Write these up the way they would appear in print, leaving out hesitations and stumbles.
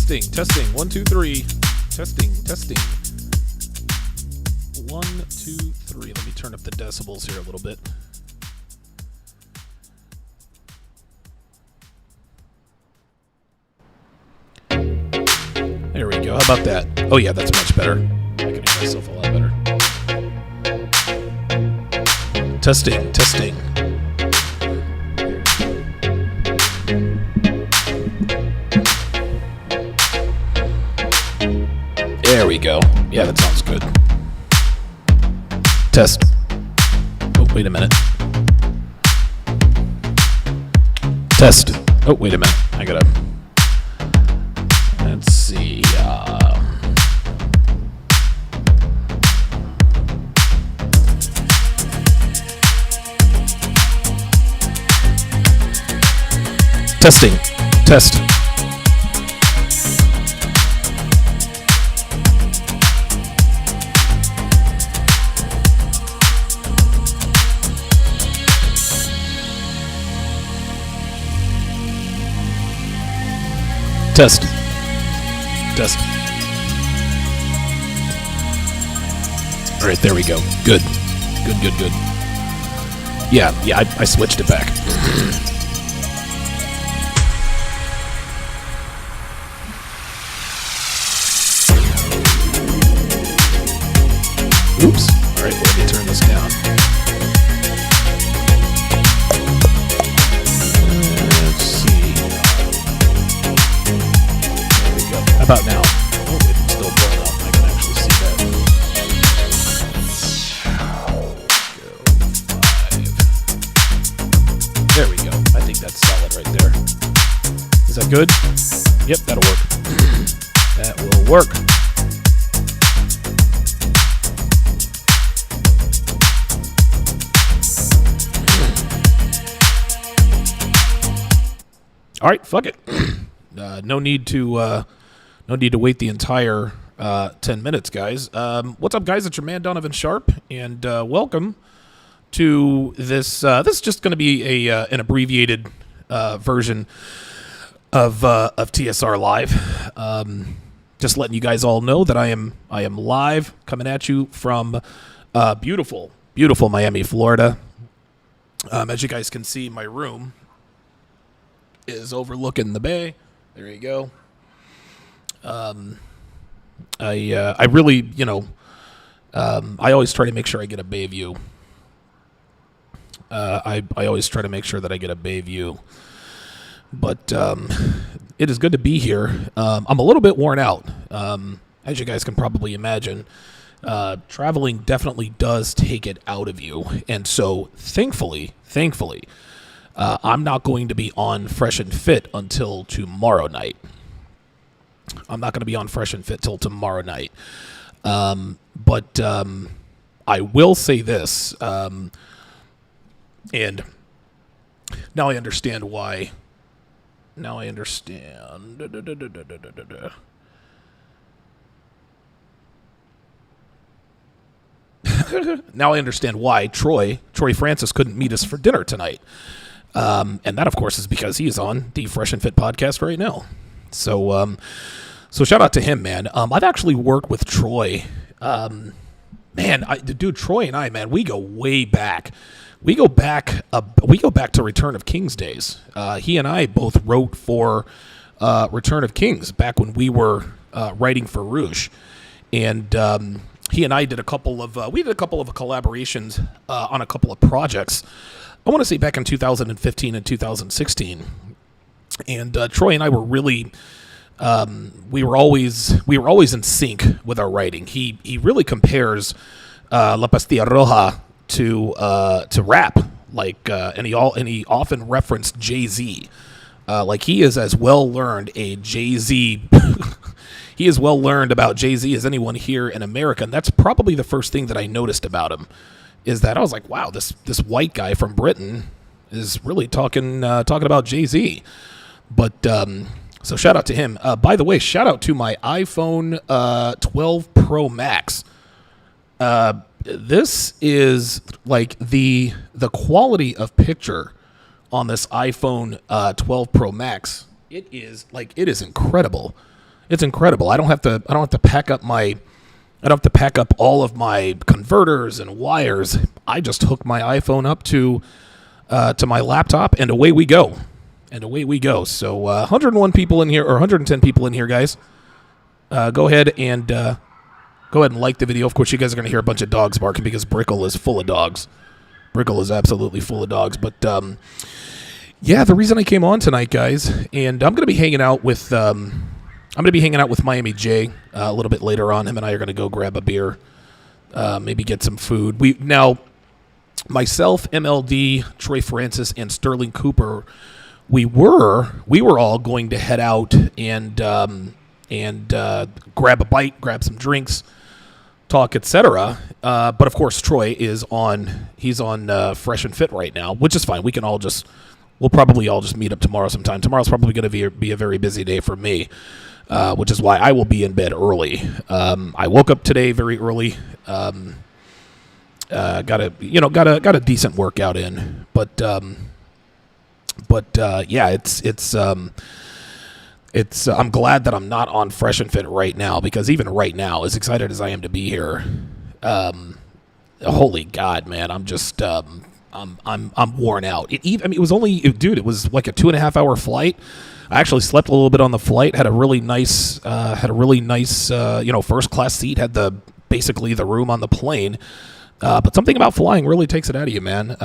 Testing. 1, 2, 3. Testing. 1, 2, 3. Let me turn up the decibels here a little bit. There we go. How about that? Oh yeah, that's much better. I can hear myself a lot better. Testing. There we go. Yeah, that sounds good. Test. Oh, wait a minute. Test. Oh, wait a minute. I gotta... Let's see. Testing. Test. Test. All right, there we go. Good. Yeah, I switched it back. Oops. All right, let me turn this down. Let's see. There we go. How about now? Oh, it's still blowing up. I can actually see that. Go 5. There we go. I think that's solid right there. Is that good? Yep, that'll work. That will work. All right, fuck it. No need to wait the entire 10 minutes, guys. What's up, guys? It's your man Donovan Sharpe, and welcome to this. This is just going to be an abbreviated version of TSR Live. Just letting you guys all know that I am live, coming at you from beautiful Miami, Florida. As you guys can see, my room is overlooking the bay. There you go. I really, I always try to make sure I get a bay view. I always try to make sure that I get a bay view. But it is good to be here. I'm a little bit worn out. As you guys can probably imagine, traveling definitely does take it out of you. And so thankfully, I'm not going to be on Fresh and Fit until tomorrow night. But I will say this, and now I understand why. Now I understand. Now I understand why Troy Francis couldn't meet us for dinner tonight. And that, of course, is because he is on the Fresh and Fit podcast right now. So shout out to him, man. I've actually worked with Troy. Troy and I, man, we go way back. We go back to Return of Kings days. He and I both wrote for Return of Kings back when we were writing for Rouge, and he and I did a couple of collaborations on a couple of projects. I want to say back in 2015 and 2016, and Troy and I were really, we were always in sync with our writing. He really compares La Pastilla Roja to rap, and he often referenced Jay-Z, like he is as well learned a Jay-Z. He is well learned about Jay-Z as anyone here in America, and that's probably the first thing that I noticed about him. Is that I was like, wow, this white guy from Britain is really talking about Jay-Z. But so shout out to him. By the way, shout out to my iPhone 12 Pro Max. This is like the quality of picture on this iPhone 12 Pro Max. It is incredible. It's incredible. I don't have to pack up all of my converters and wires. I just hook my iPhone up to my laptop, and away we go. So 101 people in here, or 110 people in here, guys. Go ahead and like the video. Of course, you guys are going to hear a bunch of dogs barking because Brickle is full of dogs. Brickle is absolutely full of dogs. But yeah, the reason I came on tonight, guys, and I'm going to be hanging out with Miami J a little bit later on. Him and I are going to go grab a beer, maybe get some food. Myself, MLD, Troy Francis, and Sterling Cooper, we were all going to head out and grab a bite, grab some drinks, talk, etc. But of course, Troy is on Fresh and Fit right now, which is fine. We'll probably all just meet up tomorrow sometime. Tomorrow's probably going to be a very busy day for me, which is why I will be in bed early. I woke up today very early. Got a decent workout in, but yeah, it's I'm glad that I'm not on Fresh and Fit right now, because even right now, as excited as I am to be here, holy God, man, I'm just I'm worn out. It was only, dude, it was like a 2.5 hour flight. I actually slept a little bit on the flight. Had a really nice first class seat. Had basically the room on the plane. But something about flying really takes it out of you, man.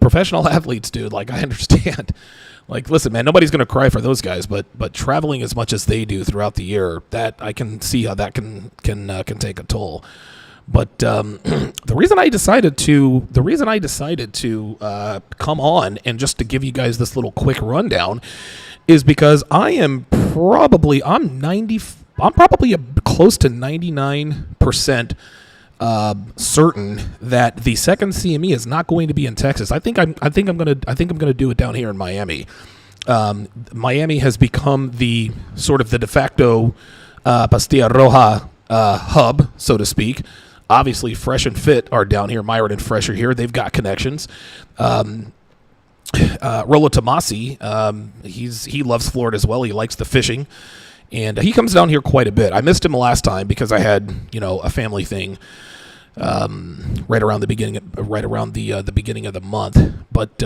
Professional athletes, dude. Like, I understand. Like, listen, man, nobody's gonna cry for those guys, but traveling as much as they do throughout the year, that I can see how that can take a toll. But the reason I decided to come on and just to give you guys this little quick rundown is because I'm probably close to 99% certain that the second CME is not going to be in Texas. I think I'm gonna do it down here in Miami. Miami has become the sort of the de facto Pastilla Roja hub, so to speak. Obviously, Fresh and Fit are down here. Myron and Fresh are here. They've got connections. Rollo Tomasi, he loves Florida as well. He likes the fishing, and he comes down here quite a bit. I missed him last time because I had a family thing right around the beginning of the month. But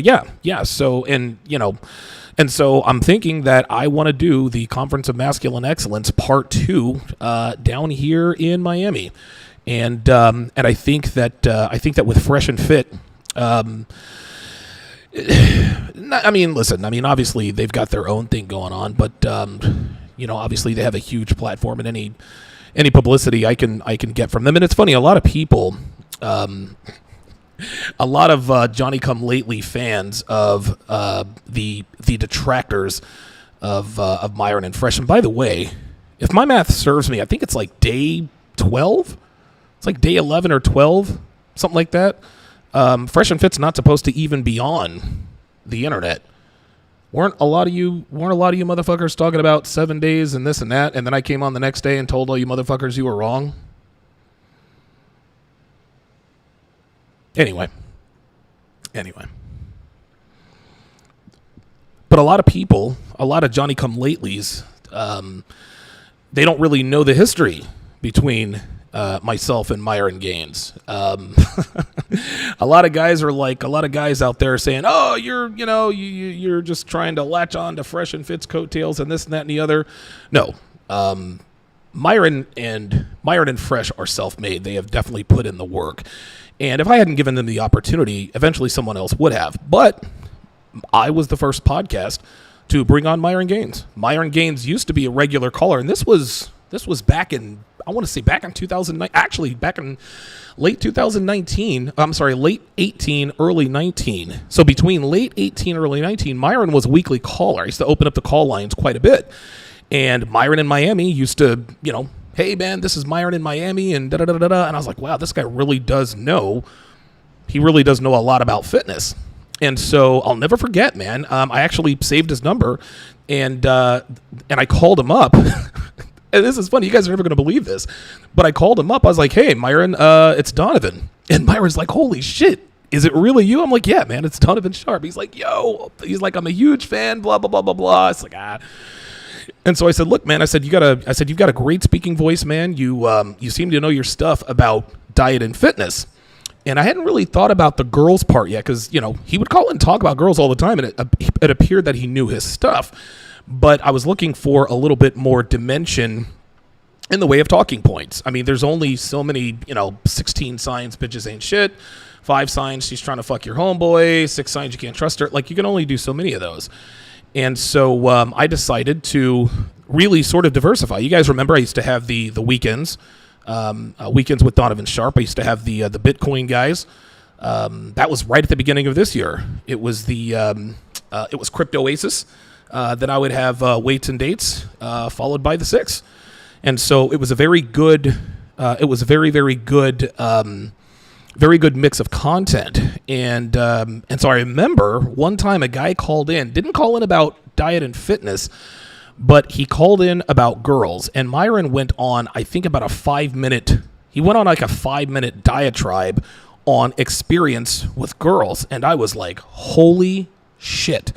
yeah. So I'm thinking that I want to do the Conference of Masculine Excellence Part 2 down here in Miami, and I think that with Fresh and Fit. Listen, obviously they've got their own thing going on, but obviously they have a huge platform, and any publicity I can get from them. And it's funny, a lot of people, a lot of Johnny-come-lately fans of the detractors of Myron and Fresh. And by the way, if my math serves me, I think it's like day 12. It's like day 11 or 12, something like that. Fresh and Fit's not supposed to even be on the internet. Weren't a lot of you motherfuckers talking about 7 days and this and that, and then I came on the next day and told all you motherfuckers you were wrong? Anyway. But a lot of people, a lot of Johnny-come-latelys, they don't really know the history between myself and Myron Gaines. A lot of guys out there saying, "Oh, you're just trying to latch on to Fresh and Fit's coattails and this and that and the other." No, Myron and Fresh are self-made. They have definitely put in the work, and if I hadn't given them the opportunity, eventually someone else would have. But I was the first podcast to bring on Myron Gaines. Myron Gaines used to be a regular caller, and this was back in, I want to say back in 2009, actually back in late 2019, I'm sorry, late 18, early 19. So between late 18, early 19, Myron was a weekly caller. I used to open up the call lines quite a bit. And Myron in Miami used to, "Hey man, this is Myron in Miami," and da-da-da-da-da. And I was like, wow, this guy really does know a lot about fitness. And so I'll never forget, man. I actually saved his number, and I called him up. And this is funny. You guys are never going to believe this. But I called him up. I was like, "Hey, Myron, it's Donovan." And Myron's like, "Holy shit. Is it really you?" I'm like, "Yeah, man, it's Donovan Sharpe." He's like, "Yo." He's like, "I'm a huge fan, blah, blah, blah, blah, blah." It's like, And so I said, look, man, I said, you've got a great speaking voice, man. You seem to know your stuff about diet and fitness. And I hadn't really thought about the girls part yet because, he would call and talk about girls all the time, and it appeared that he knew his stuff. But I was looking for a little bit more dimension in the way of talking points. I mean, there's only so many, 16 signs bitches ain't shit, 5 signs she's trying to fuck your homeboy, 6 signs you can't trust her. Like, you can only do so many of those. And so I decided to really sort of diversify. You guys remember I used to have the weekends. Weekends with Donovan Sharpe. I used to have the Bitcoin guys. That was right at the beginning of this year. It was it was Crypto Oasis. Then I would have weights and dates, followed by the 6. And so it was a very good. It was a very, very good, very good mix of content. And so I remember one time a guy called in. Didn't call in about diet and fitness, but he called in about girls, and Myron went on, I think, about a 5-minute, he went on like a 5-minute diatribe on experience with girls. And I was like, holy shit,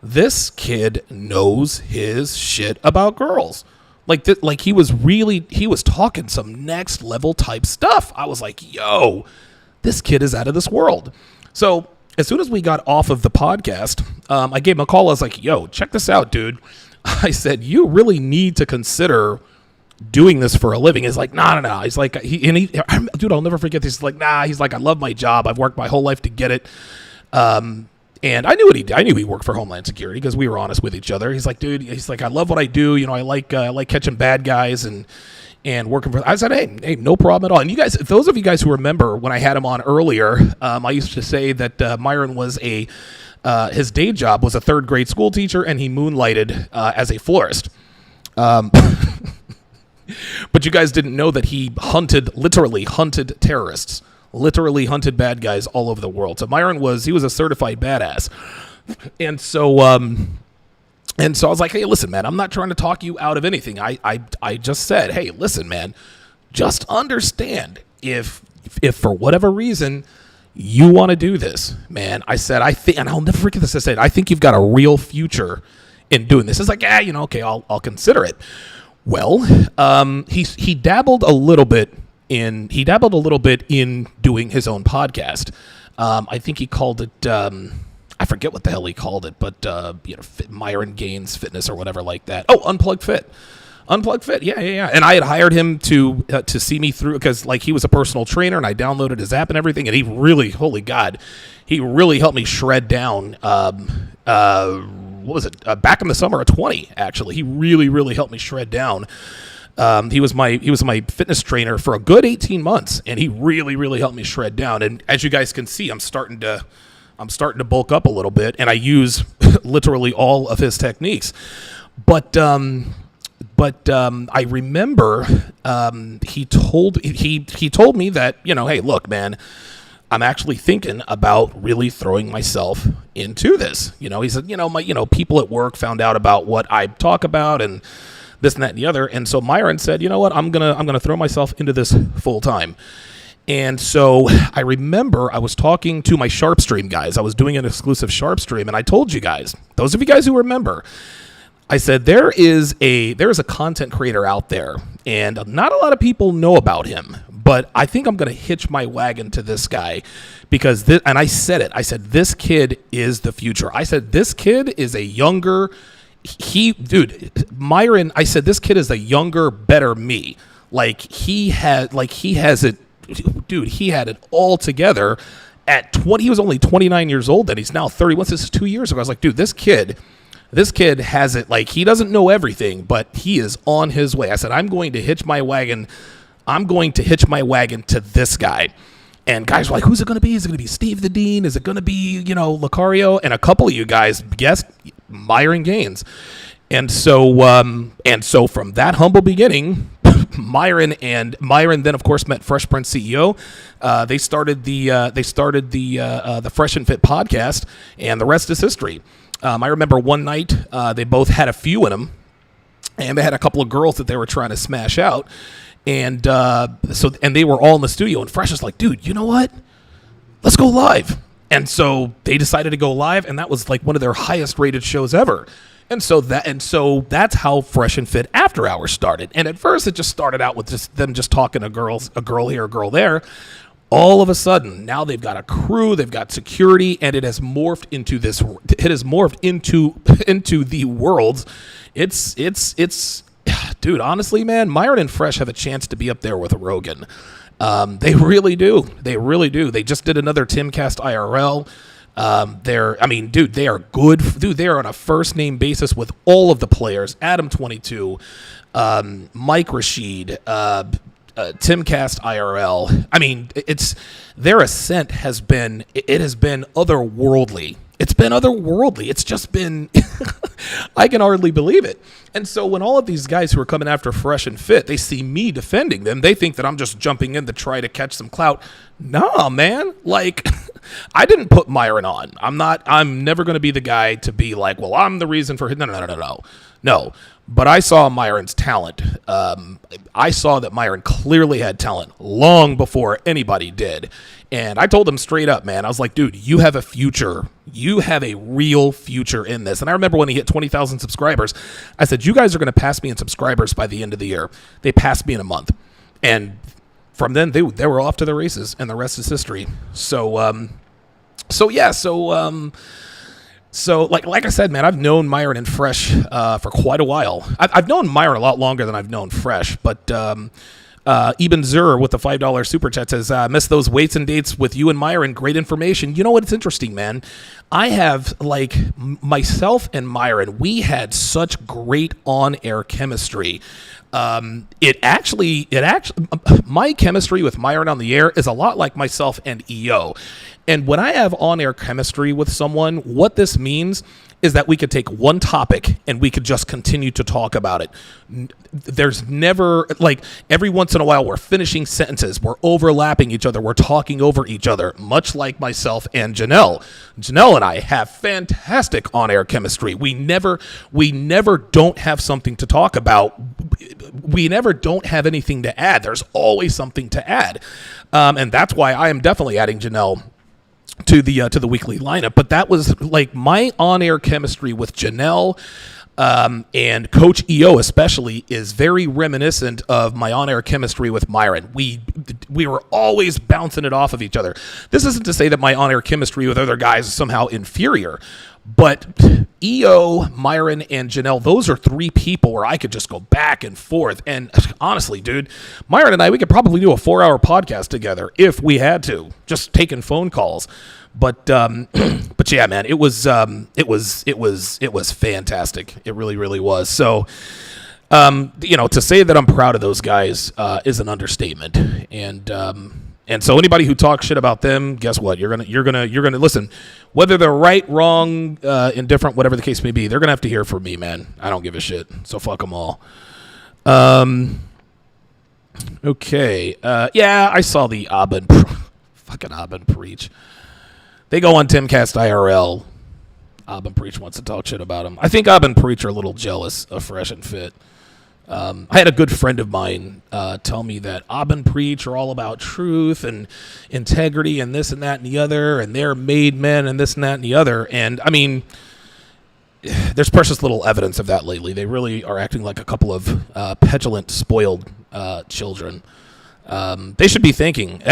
this kid knows his shit about girls. Like he was talking some next level type stuff. I was like, yo, this kid is out of this world. So as soon as we got off of the podcast, I gave him a call. I was like, yo, check this out, dude. I said, you really need to consider doing this for a living. He's like, no. He's like, dude, I'll never forget this. He's like, nah. He's like, I love my job. I've worked my whole life to get it. And I knew what he did. I knew he worked for Homeland Security because we were honest with each other. He's like, dude, he's like, I love what I do. I like catching bad guys and working for. I said, hey, no problem at all. And you guys, those of you guys who remember when I had him on earlier, I used to say that Myron was his day job was a 3rd grade school teacher, and he moonlighted as a florist. But you guys didn't know that he literally hunted terrorists, literally hunted bad guys all over the world. So Myron was a certified badass. And so I was like, hey, listen, man, I'm not trying to talk you out of anything. I just said, hey, listen, man, just understand if for whatever reason you want to do this, man. I said, I think, and I'll never forget this. I said, I think you've got a real future in doing this. It's like, okay, I'll consider it. Well, he dabbled a little bit in doing his own podcast. I think he called it, I forget what the hell he called it, but Myron Gaines Fitness or whatever like that. Oh, Unplugged Fit. Yeah. And I had hired him to see me through because like he was a personal trainer, and I downloaded his app and everything, and he really, holy God, he really helped me shred down. What was it? Back in the summer of 20, actually, he really helped me shred down. He was my fitness trainer for a good 18 months, and he really helped me shred down. And as you guys can see, I'm starting to bulk up a little bit, and I use literally all of his techniques. But I remember he told me that, hey, look, man, I'm actually thinking about really throwing myself into this. He said, people at work found out about what I talk about and this and that and the other. And so Myron said, you know what, I'm gonna throw myself into this full time. And so I remember I was talking to my Sharpe stream guys. I was doing an exclusive Sharpe stream, and I told you guys, those of you guys who remember, I said there is a content creator out there, and not a lot of people know about him, but I think I'm going to hitch my wagon to this guy because and I said it. I said this kid is the future. I said this kid is a younger Myron. I said this kid is a younger, better me. He has it, dude. He had it all together at 20. He was only 29 years old then. He's now 31. This is 2 years ago. I was like, dude, this kid has it. Like, he doesn't know everything, but he is on his way. I said, I'm going to hitch my wagon to this guy. And guys were like, who's it going to be? Is it going to be Steve the Dean? Is it going to be, Lucario? And a couple of you guys guessed Myron Gaines. And so from that humble beginning, Myron then of course met Fresh Prince CEO. They started the Fresh and Fit podcast, and the rest is history. I remember one night they both had a few in them, and they had a couple of girls that they were trying to smash out, and they were all in the studio. And Fresh was like, "Dude, you know what? Let's go live." And so they decided to go live, and that was like one of their highest rated shows ever. And so that's how Fresh and Fit After Hours started. And at first, it just started out with just them just talking to girls, a girl here, a girl there. All of a sudden, now they've got a crew, they've got security, and it has morphed into this. It has morphed into the world. It's dude. Honestly, man, Myron and Fresh have a chance to be up there with Rogan. They really do. They really do. They just did another Timcast IRL. They are good. Dude, they are on a first name basis with all of the players. Adam 22, Mike Rashid, Timcast IRL. I mean, their ascent has been otherworldly. It's been otherworldly. It's just been, I can hardly believe it. And so when all of these guys who are coming after Fresh and Fit, they see me defending them, they think that I'm just jumping in to try to catch some clout. Nah, man. Like, I didn't put Myron on. I'm never going to be the guy to be like, well, I'm the reason for, no. But I saw Myron's talent. I saw that Myron clearly had talent long before anybody did. And I told him straight up, man, I was like, dude, you have a future. You have a real future in this. And I remember when he hit 20,000 subscribers, I said, you guys are going to pass me in subscribers by the end of the year. They passed me in a month. And from then, they were off to the races, and the rest is history. So like I said, man, I've known Myron and Fresh for quite a while. I've known Myron a lot longer than I've known Fresh, but Eben Zur with the $5 super chat says, miss those weights and dates with you and Myron. Great information. You know what? It's interesting, man. I have, myself and Myron, we had such great on-air chemistry. It actually, my chemistry with Myron on the air is a lot like myself and EO. And when I have on-air chemistry with someone, what this means is that we could take one topic and we could just continue to talk about it. There's never, every once in a while, we're finishing sentences, we're overlapping each other, we're talking over each other, much like myself and Janelle. Janelle and I have fantastic on-air chemistry. We never don't have something to talk about. We never don't have anything to add. There's always something to add. And that's why I am definitely adding Janelle to the weekly lineup. But that was my on-air chemistry with Janelle and Coach EO especially is very reminiscent of my on-air chemistry with Myron. We were always bouncing it off of each other. This isn't to say that my on-air chemistry with other guys is somehow inferior, but EO, Myron, and Janelle, those are three people where I could just go back and forth. And honestly, dude, Myron and I, we could probably do a 4-hour podcast together if we had to, just taking phone calls. But yeah, man, it was fantastic. It really, really was. So, to say that I'm proud of those guys is an understatement. And so anybody who talks shit about them, guess what? You're gonna listen. Whether they're right, wrong, indifferent, whatever the case may be, they're gonna have to hear from me, man. I don't give a shit. So fuck them all. Okay. Yeah, I saw the fucking Abin preach. They go on Timcast IRL. Abin Preach wants to talk shit about him. I think Abin Preach are a little jealous of Fresh and Fit. I had a good friend of mine tell me that Abin Preach are all about truth and integrity and this and that and the other, and they're made men and this and that and the other. And, I mean, there's precious little evidence of that lately. They really are acting like a couple of petulant, spoiled children. They should be thanking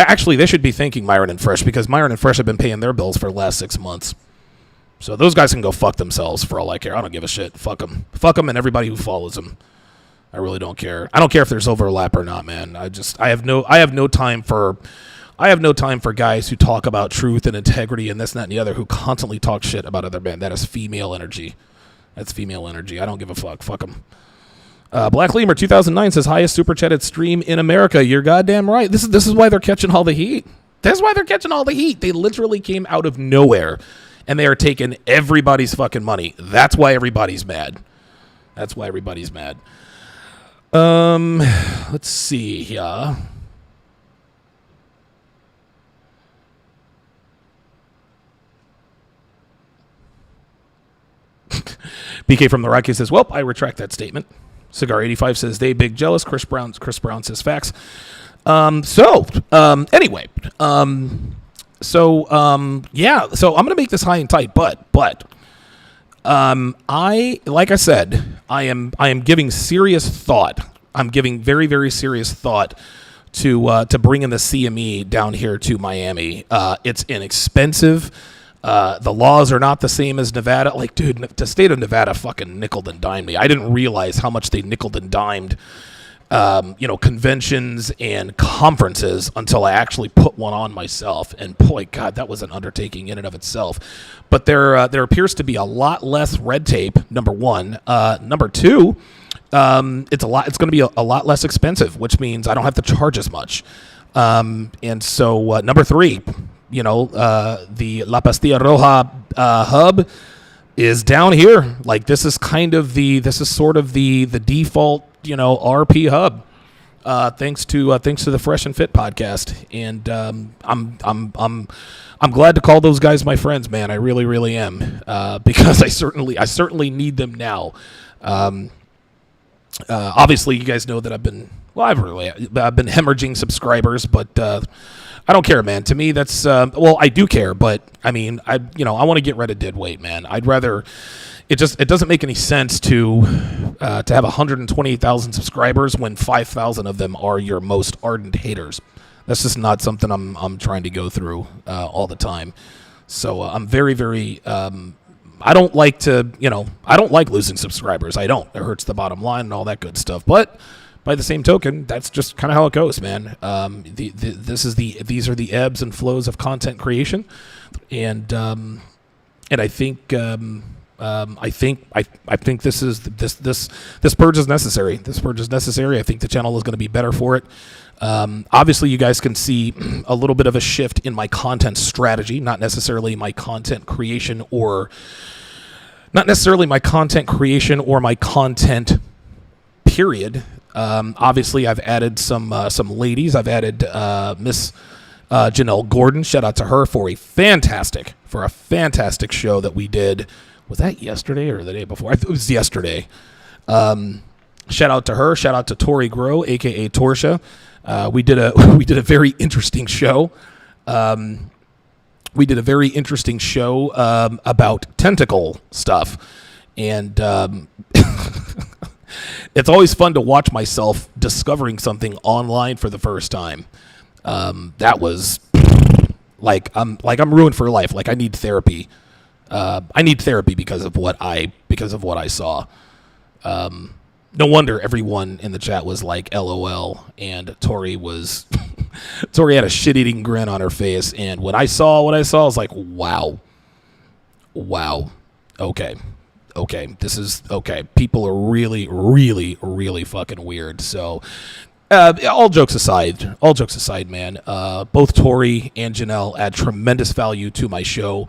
Myron and Fresh, because Myron and Fresh have been paying their bills for the last 6 months. So those guys can go fuck themselves for all I care. I don't give a shit. Fuck them. Fuck them and everybody who follows them. I really don't care. I don't care if there's overlap or not, man. I have no time for guys who talk about truth and integrity and this and that and the other, who constantly talk shit about other men. That is female energy. That's female energy. I don't give a fuck. Fuck them. Black Lemur 2009 says, highest super chatted stream in America. You're goddamn right. This is why they're catching all the heat. That's why they're catching all the heat. They literally came out of nowhere, and they are taking everybody's fucking money. That's why everybody's mad. Let's see here. BK from the Rockies says, well, I retract that statement. Cigar 85 says, they big jealous. Chris Brown says facts. Anyway. So I'm going to make this high and tight, but Like I said, I am giving serious thought. I'm giving very, very serious thought to bringing the CME down here to Miami. It's inexpensive. The laws are not the same as Nevada. Like, dude, the state of Nevada fucking nickeled and dimed me. I didn't realize how much they nickeled and dimed, conventions and conferences until I actually put one on myself. And boy, God, that was an undertaking in and of itself. But there appears to be a lot less red tape. Number one. Number two, it's going to be a lot less expensive, which means I don't have to charge as much. And so number three, the La Pastilla Roja hub is down here. Like, this is sort of the default, RP hub. Thanks to the Fresh and Fit podcast, and I'm glad to call those guys my friends, man. I really, really am, because I certainly need them now. Obviously, you guys know that I've been hemorrhaging subscribers, but I don't care, man. To me, that's I do care, but I mean, I want to get rid of dead weight, man. I'd rather. It doesn't make any sense to have 128,000 subscribers when 5,000 of them are your most ardent haters. That's just not something I'm trying to go through all the time. So I'm very, very. I don't like losing subscribers. I don't. It hurts the bottom line and all that good stuff. But by the same token, that's just kind of how it goes, man. These are the ebbs and flows of content creation, and I think. I think this purge is necessary. This purge is necessary. I think the channel is going to be better for it. Obviously, you guys can see a little bit of a shift in my content strategy, not necessarily my content creation or my content period. Obviously, I've added some ladies. I've added Miss Janelle Gordon. Shout out to her for a fantastic show that we did. Was that yesterday or the day before? It was yesterday. Shout out to her. Shout out to Tori Grow, aka Torsha. We did a very interesting show. About tentacle stuff, and it's always fun to watch myself discovering something online for the first time. That was like I'm ruined for life. Like, I need therapy. I need therapy because of what I saw. No wonder everyone in the chat was like LOL, and Tori had a shit-eating grin on her face, and when I saw what I saw, I was like, wow, okay, this is okay. People are really, really, really fucking weird. So, all jokes aside, man, both Tori and Janelle add tremendous value to my show.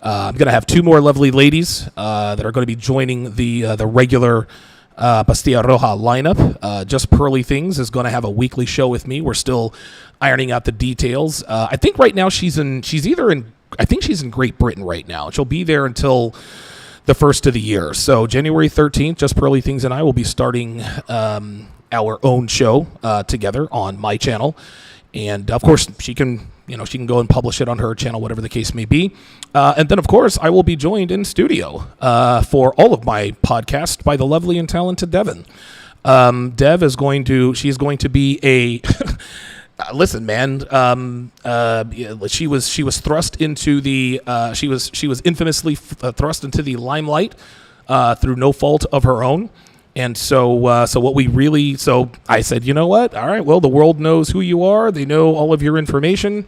I'm going to have two more lovely ladies that are going to be joining the regular Pastilla Roja lineup. Just Pearly Things is going to have a weekly show with me. We're still ironing out the details. I think right now she's in Great Britain right now. She'll be there until the first of the year. So January 13th, Just Pearly Things and I will be starting our own show together on my channel. And of course, she can go and publish it on her channel, whatever the case may be. And then, of course, I will be joined in studio for all of my podcasts by the lovely and talented Devin. Dev is going to be a listen, man. She was thrust into the she was infamously thrust into the limelight through no fault of her own. And so I said, you know what? All right, well, the world knows who you are. They know all of your information.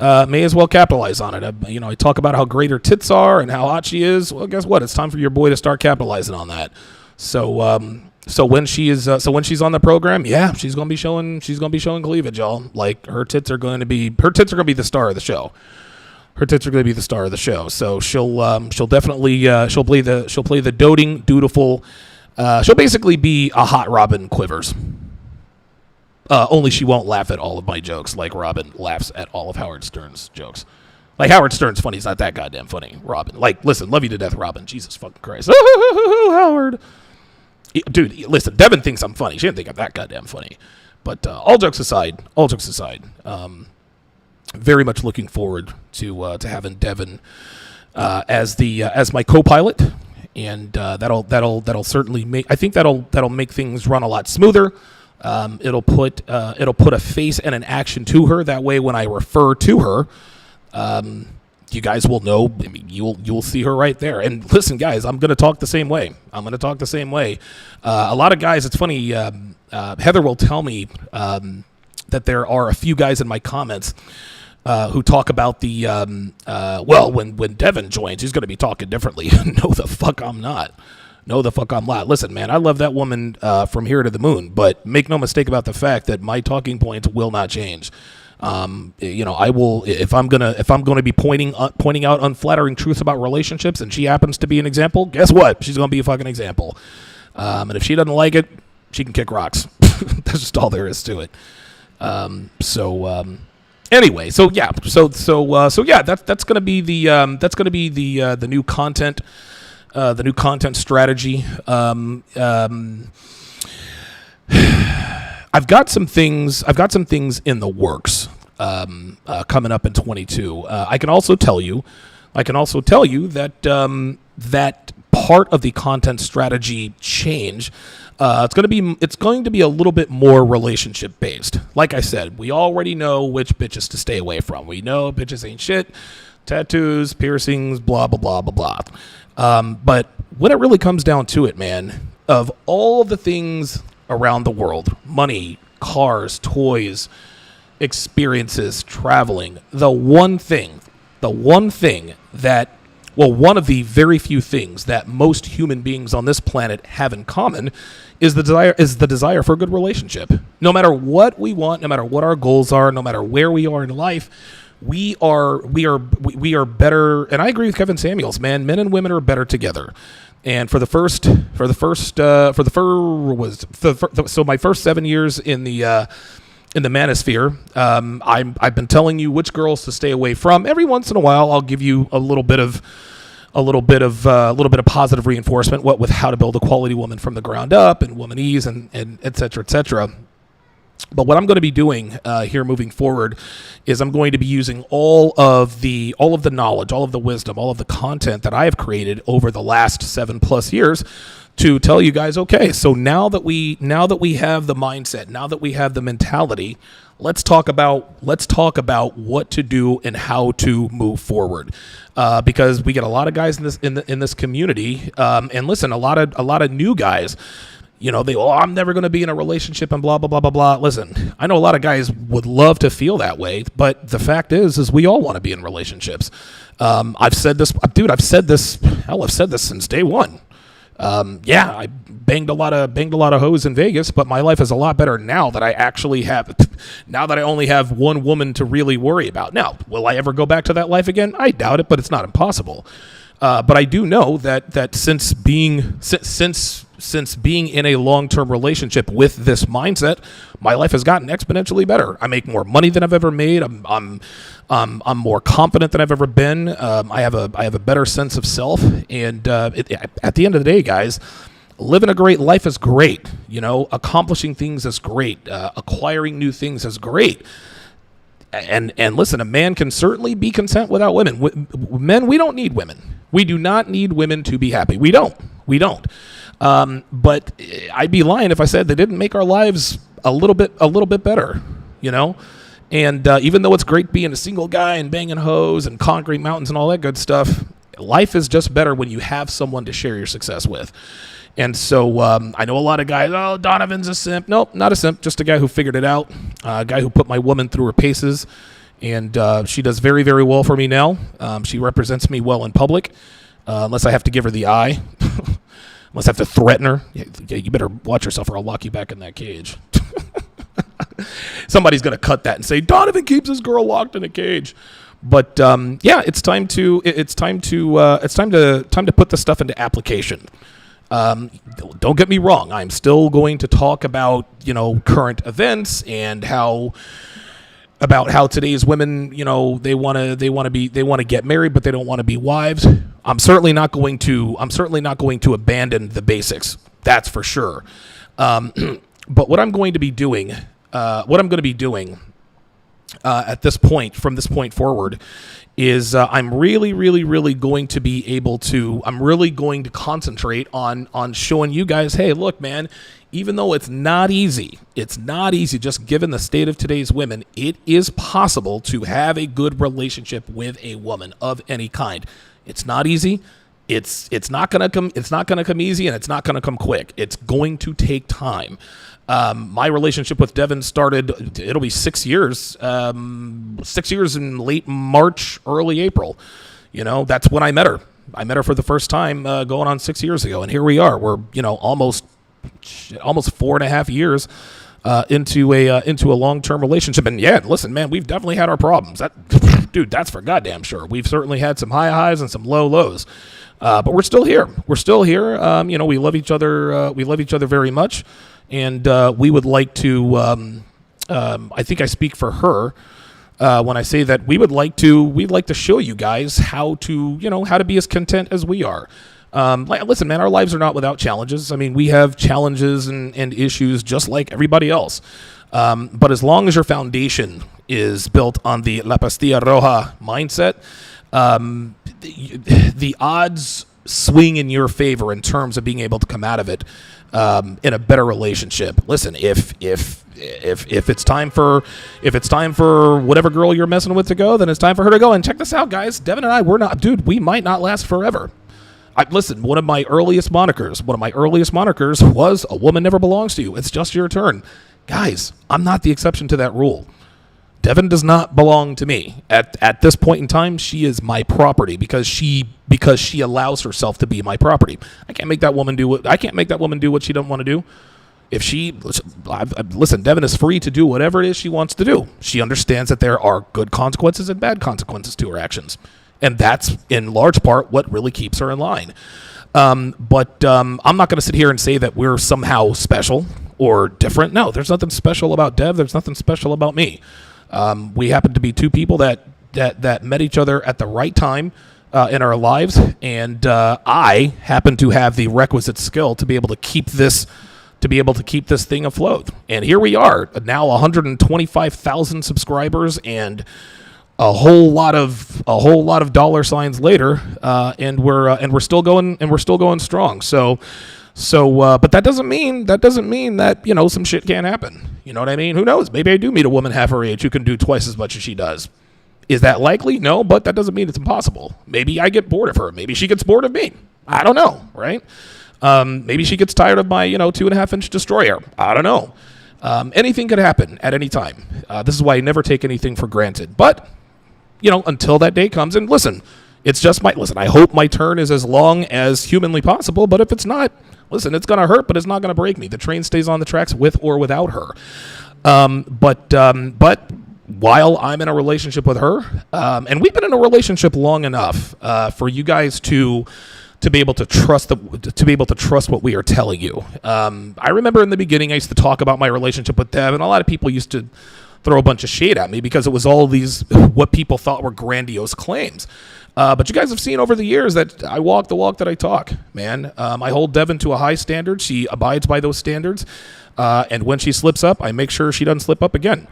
May as well capitalize on it. I talk about how great her tits are and how hot she is. Well, guess what? It's time for your boy to start capitalizing on that. So when she's on the program, yeah, she's gonna be showing cleavage, y'all. Like, her tits are gonna be the star of the show. Her tits are going to be the star of the show. So she'll definitely play the doting, dutiful. She'll basically be a hot Robin Quivers. Only she won't laugh at all of my jokes like Robin laughs at all of Howard Stern's jokes. Like, Howard Stern's funny. He's not that goddamn funny. Robin. Like, listen, love you to death, Robin. Jesus fucking Christ. Howard. Dude, listen, Devin thinks I'm funny. She didn't think I'm that goddamn funny. But all jokes aside, very much looking forward to having Devin as my co-pilot. and that'll certainly make. I think that'll make things run a lot smoother. It'll put a face and an action to her. That way, when I refer to her, you guys will know. I mean, you'll see her right there. And listen, guys, I'm going to talk the same way. A lot of guys. It's funny. Heather will tell me that there are a few guys in my comments who talk about the when Devin joins, he's going to be talking differently. No, the fuck I'm not. Listen, man, I love that woman from here to the moon, but make no mistake about the fact that my talking points will not change. I will, if I'm gonna be pointing out unflattering truths about relationships, and she happens to be an example, guess what? She's gonna be a fucking example. And if she doesn't like it, she can kick rocks. That's just all there is to it. Anyway, that's gonna be the new content. The new content strategy. I've got some things in the works coming up in 22. I can also tell you that that part of the content strategy change. It's going to be a little bit more relationship based. Like I said, we already know which bitches to stay away from. We know bitches ain't shit. Tattoos, piercings, blah blah blah blah blah. But when it really comes down to it, man, of all the things around the world, money, cars, toys, experiences, traveling, one of the very few things that most human beings on this planet have in common is the desire for a good relationship. No matter what we want, no matter what our goals are, no matter where we are in life, we are better. And I agree with Kevin Samuels, man. Men and women are better together. And so my first 7 years in the manosphere, I've been telling you which girls to stay away from. Every once in a while, I'll give you a little bit of positive reinforcement, with how to build a quality woman from the ground up, and womanese, and et cetera, et cetera. But what I'm going to be doing here moving forward is I'm going to be using all of the knowledge, all of the wisdom, all of the content that I have created over the last 7+ years to tell you guys, okay, so now that we have the mindset, now that we have the mentality, let's talk about what to do and how to move forward. Because we get a lot of guys in this community, and listen, a lot of new guys. I'm never going to be in a relationship and blah, blah, blah, blah, blah. Listen, I know a lot of guys would love to feel that way, but the fact is we all want to be in relationships. I've said this since day one. I banged a lot of hoes in Vegas, but my life is a lot better now that I only have one woman to really worry about. Now, will I ever go back to that life again? I doubt it, but it's not impossible. But I do know that since being in a long-term relationship with this mindset, my life has gotten exponentially better. I make more money than I've ever made. I'm more confident than I've ever been. I have a better sense of self. And at the end of the day, guys, living a great life is great. Accomplishing things is great. Acquiring new things is great. And listen, a man can certainly be content without women. Men, we don't need women. We do not need women to be happy. We don't. But I'd be lying if I said they didn't make our lives a little bit better, And even though it's great being a single guy and banging hoes and conquering mountains and all that good stuff, life is just better when you have someone to share your success with. And so I know a lot of guys, oh, Donovan's a simp. Nope, not a simp, just a guy who figured it out, a guy who put my woman through her paces. And she does very, very well for me now. She represents me well in public, unless I have to give her the eye, unless I have to threaten her. Yeah, you better watch yourself or I'll lock you back in that cage. Somebody's going to cut that and say, Donovan keeps his girl locked in a cage. But it's time to put this stuff into application. Don't get me wrong. I'm still going to talk about, current events and how today's women, they want to get married, but they don't want to be wives. I'm certainly not going to abandon the basics. That's for sure. But what I'm going to be doing at this point, from this point forward, is I'm really, really, really going to be able to, I'm really going to concentrate on showing you guys, hey, look, man, even though it's not easy, just given the state of today's women, it is possible to have a good relationship with a woman of any kind. It's not easy. It's not gonna come easy, and it's not gonna come quick. It's going to take time. My relationship with Devin started, it'll be 6 years, 6 years in late March, early April. You know, that's when I met her. I met her for the first time going on 6 years ago. And here we are. We're, you know, almost 4.5 years into a long-term relationship. And yeah, listen, man, we've definitely had our problems. Dude, that's for goddamn sure. We've certainly had some high highs and some low lows. But we're still here. You know, we love each other. We love each other very much. And we would like to, I think I speak for her when I say that we'd like to show you guys how to be as content as we are. Listen, man, our lives are not without challenges. I mean, we have challenges and issues just like everybody else. But as long as your foundation is built on the La Pastilla Roja mindset, the odds swing in your favor in terms of being able to come out of it in a better relationship. Listen, if it's time for whatever girl you're messing with to go, then it's time for her to go. And check this out, guys. Devin and I, we might not last forever. Listen, one of my earliest monikers was "A woman never belongs to you. It's just your turn." Guys, I'm not the exception to that rule. Devin does not belong to me. At this point in time, she is my property because she allows herself to be my property. I can't make that woman do what she doesn't want to do. Listen, Devin is free to do whatever it is she wants to do. She understands that there are good consequences and bad consequences to her actions. And that's in large part what really keeps her in line. But I'm not going to sit here and say that we're somehow special or different. No, there's nothing special about Dev. There's nothing special about me. We happen to be two people that met each other at the right time in our lives, and I happen to have the requisite skill to be able to keep this thing afloat. And here we are now, 125,000 subscribers, and a whole lot of dollar signs later, and we're still going strong. So, but that doesn't mean that, you know, some shit can't happen. You know what I mean? Who knows? Maybe I do meet a woman half her age who can do twice as much as she does. Is that likely? No, but that doesn't mean it's impossible. Maybe I get bored of her. Maybe she gets bored of me. I don't know, right? Maybe she gets tired of my, 2.5-inch destroyer. I don't know. Anything could happen at any time. This is why I never take anything for granted. But, until that day comes, and listen, I hope my turn is as long as humanly possible, but if it's not, listen, it's going to hurt, but it's not going to break me. The train stays on the tracks with or without her. But while I'm in a relationship with her, and we've been in a relationship long enough for you guys to be able to trust what we are telling you. I remember in the beginning I used to talk about my relationship with Dev, and a lot of people used to throw a bunch of shade at me because it was all these what people thought were grandiose claims. But you guys have seen over the years that I walk the walk that I talk, man. I hold Devin to a high standard. She abides by those standards. And when she slips up, I make sure she doesn't slip up again.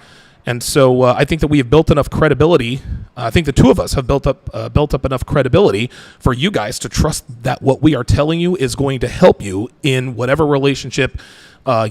And so I think that we have built enough credibility. I think the two of us have built up enough credibility for you guys to trust that what we are telling you is going to help you in whatever relationship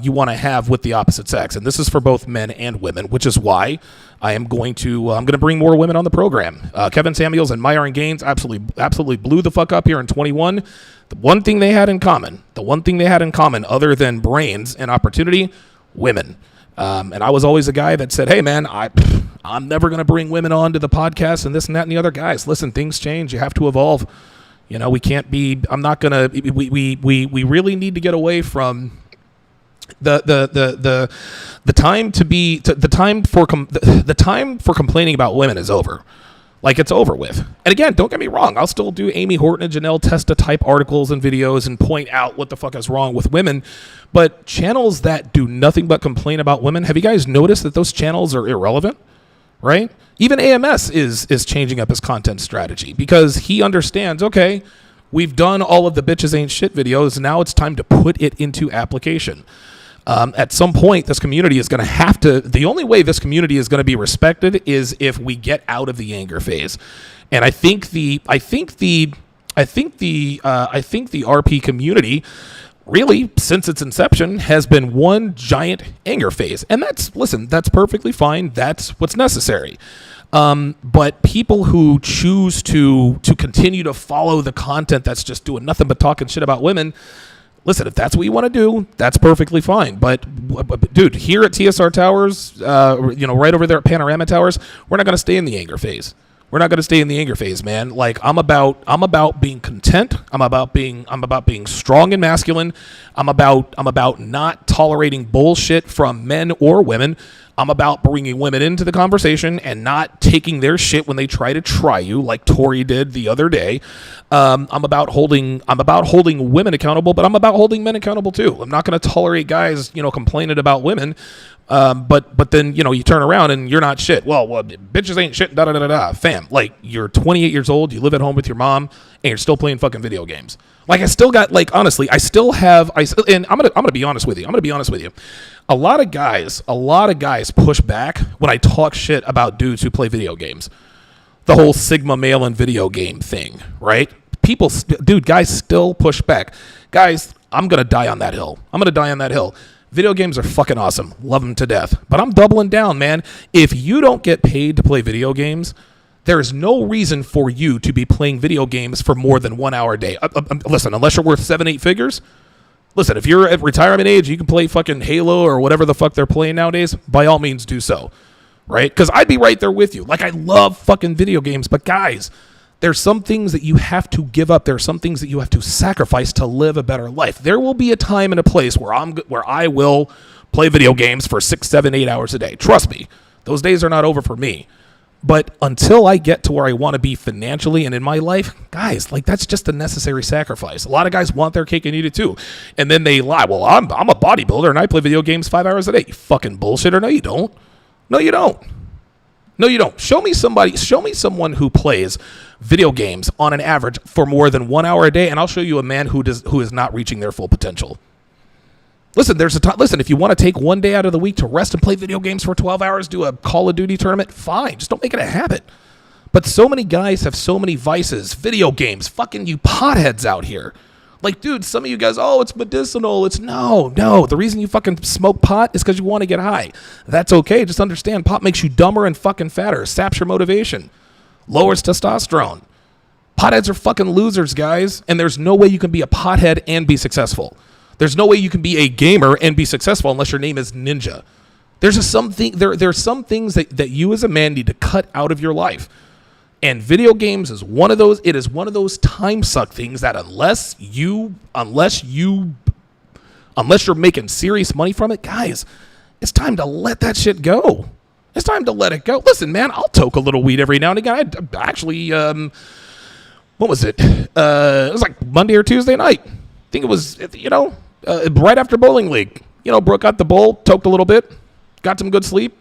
you want to have with the opposite sex. And this is for both men and women, which is why I'm going to bring more women on the program. Kevin Samuels and Myron Gaines absolutely blew the fuck up here in 21. The one thing they had in common, other than brains and opportunity, women. And I was always a guy that said, hey, man, I'm never going to bring women on to the podcast and this and that and the other. Guys, listen, things change. You have to evolve. We can't be, I'm not going to, we really need to get away from the time for complaining about women is over. Like, it's over with. And again, don't get me wrong. I'll still do Amy Horton and Janelle Testa type articles and videos and point out what the fuck is wrong with women. But channels that do nothing but complain about women, have you guys noticed that those channels are irrelevant? Right? Even AMS is changing up his content strategy because he understands, okay, we've done all of the bitches ain't shit videos. Now it's time to put it into application. At some point, this community is going to have to. The only way this community is going to be respected is if we get out of the anger phase. And I think the RP community, really, since its inception, has been one giant anger phase. And that's perfectly fine. That's what's necessary. But people who choose to continue to follow the content that's just doing nothing but talking shit about women, listen, if that's what you want to do, that's perfectly fine. But dude, here at TSR Towers, right over there at Panorama Towers, we're not going to stay in the anger phase. We're not going to stay in the anger phase, man. Like I'm about being content. I'm about being strong and masculine. I'm about not tolerating bullshit from men or women. I'm about bringing women into the conversation and not taking their shit when they try to try you, like Tori did the other day. I'm about holding women accountable, but I'm about holding men accountable too. I'm not going to tolerate guys, complaining about women. But then, you turn around and you're not shit. Well, bitches ain't shit, da-da-da-da-da. Fam, like, you're 28 years old, you live at home with your mom, and you're still playing fucking video games. Like, I still got, like, honestly, and I'm gonna be honest with you. A lot of guys push back when I talk shit about dudes who play video games. The whole Sigma male and video game thing, right? Guys still push back. Guys, I'm gonna die on that hill. Video games are fucking awesome. Love them to death. But I'm doubling down, man. If you don't get paid to play video games, there is no reason for you to be playing video games for more than 1 hour a day. Listen, unless you're worth 7-8 figures. Listen, if you're at retirement age, you can play fucking Halo or whatever the fuck they're playing nowadays. By all means, do so. Right? Because I'd be right there with you. Like, I love fucking video games. But guys, there's some things that you have to give up. There's some things that you have to sacrifice to live a better life. There will be a time and a place where I will play video games for 6, 7, 8 hours a day. Trust me, those days are not over for me. But until I get to where I want to be financially and in my life, guys, like that's just a necessary sacrifice. A lot of guys want their cake and eat it too. And then they lie. Well, I'm a bodybuilder and I play video games 5 hours a day. You fucking bullshitter. No, you don't. No, you don't. No, you don't. Show me someone who plays video games on an average for more than 1 hour a day, and I'll show you a man who is not reaching their full potential. Listen, listen, if you want to take one day out of the week to rest and play video games for 12 hours, do a Call of Duty tournament, fine. Just don't make it a habit. But so many guys have so many vices. Video games, fucking you potheads out here. Like, dude, some of you guys, it's medicinal. It's no. The reason you fucking smoke pot is because you want to get high. That's okay. Just understand pot makes you dumber and fucking fatter. Saps your motivation. Lowers testosterone. Potheads are fucking losers, guys. And there's no way you can be a pothead and be successful. There's no way you can be a gamer and be successful unless your name is Ninja. There's some things that you as a man need to cut out of your life. And video games is one of those. It is one of those time suck things that unless you're making serious money from it, guys, it's time to let that shit go. It's time to let it go. Listen, man, I'll toke a little weed every now and again. I actually, what was it? It was like Monday or Tuesday night. I think it was, right after bowling league. Broke out the bowl, toked a little bit, got some good sleep.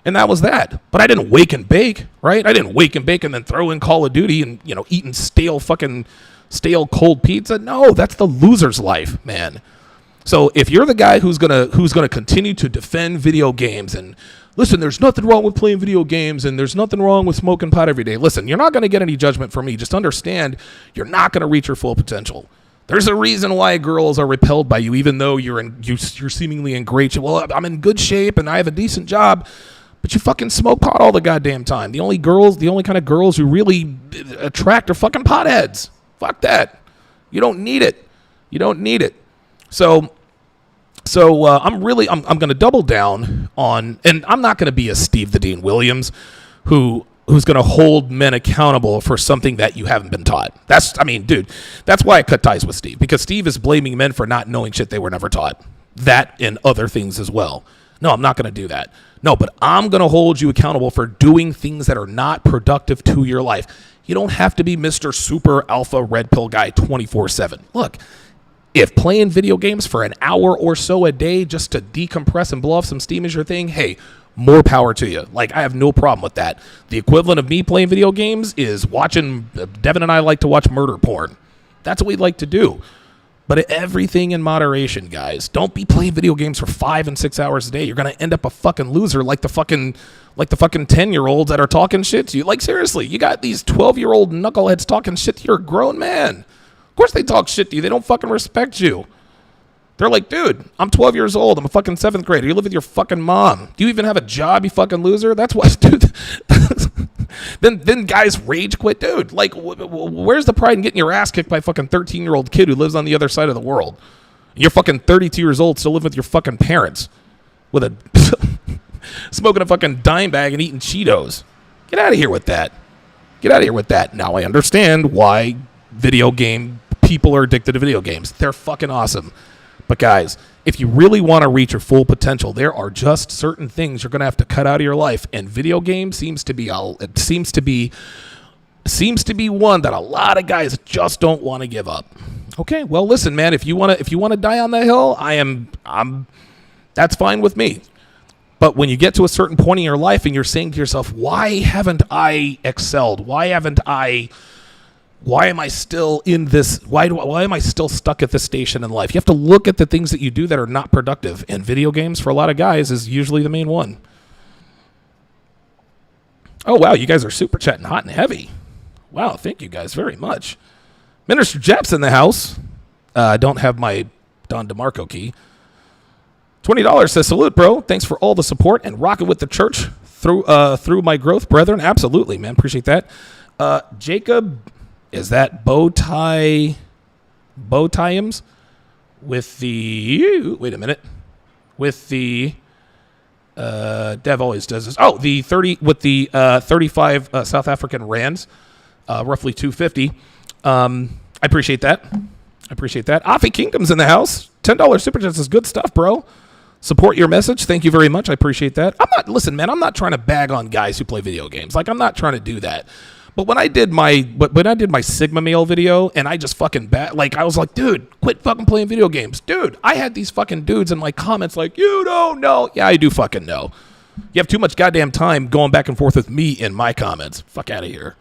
And that was that. But I didn't wake and bake, right? I didn't wake and bake and then throw in Call of Duty and, eating stale cold pizza. No, that's the loser's life, man. So if you're the guy who's gonna continue to defend video games and listen, there's nothing wrong with playing video games and there's nothing wrong with smoking pot every day. Listen, you're not gonna get any judgment from me. Just understand you're not gonna reach your full potential. There's a reason why girls are repelled by you, even though you're seemingly in great shape. Well, I'm in good shape and I have a decent job. But you fucking smoke pot all the goddamn time. The only kind of girls who really attract are fucking potheads. Fuck that. You don't need it. So I'm going to double down on, and I'm not going to be a Steve the Dean Williams who's going to hold men accountable for something that you haven't been taught. That's why I cut ties with Steve, because Steve is blaming men for not knowing shit they were never taught. That and other things as well. No, I'm not going to do that. No, but I'm going to hold you accountable for doing things that are not productive to your life. You don't have to be Mr. Super Alpha Red Pill Guy 24/7. Look, if playing video games for an hour or so a day just to decompress and blow off some steam is your thing, hey, more power to you. Like, I have no problem with that. The equivalent of me playing video games is watching, Devin and I like to watch murder porn. That's what we like to do. But everything in moderation, guys. Don't be playing video games for 5 and 6 hours a day. You're gonna end up a fucking loser like the fucking 10-year-olds that are talking shit to you. Like, seriously, you got these 12-year-old knuckleheads talking shit to your grown man. Of course they talk shit to you. They don't fucking respect you. They're like, dude, I'm 12 years old. I'm a fucking 7th grader. You live with your fucking mom. Do you even have a job, you fucking loser? That's what, dude. Then guys rage quit, dude. Like, where's the pride in getting your ass kicked by a fucking 13-year-old kid who lives on the other side of the world? And you're fucking 32 years old, still living with your fucking parents with a smoking a fucking dime bag and eating Cheetos. Get out of here with that. Get out of here with that. Now I understand why video game people are addicted to video games. They're fucking awesome. But guys, if you really want to reach your full potential, there are just certain things you're going to have to cut out of your life, and video games seems to be one that a lot of guys just don't want to give up. Okay, well, listen, man, if you want to die on the hill, that's fine with me. But when you get to a certain point in your life and you're saying to yourself, why haven't I excelled? Why am I still in this? Why am I still stuck at this station in life? You have to look at the things that you do that are not productive. And video games, for a lot of guys, is usually the main one. Oh, wow, you guys are super chatting hot and heavy. Wow, thank you guys very much. Minister Jap's in the house. I don't have my Don DeMarco key. $20 says, salute, bro. Thanks for all the support and rocking with the church through my growth, brethren. Absolutely, man. Appreciate that. Jacob... Is that Bowtiems with the, wait a minute, with the, Dev always does this. Oh, the 35 South African rands, roughly 250. I appreciate that. Afi Kingdom's in the house. $10 super chats is good stuff, bro. Support your message. Thank you very much. I appreciate that. Listen, man, I'm not trying to bag on guys who play video games. Like, I'm not trying to do that. But when I did my Sigma male video and I just fucking I was like, dude, quit fucking playing video games. Dude, I had these fucking dudes in my comments like, you don't know. Yeah, I do fucking know. You have too much goddamn time going back and forth with me in my comments. Fuck out of here.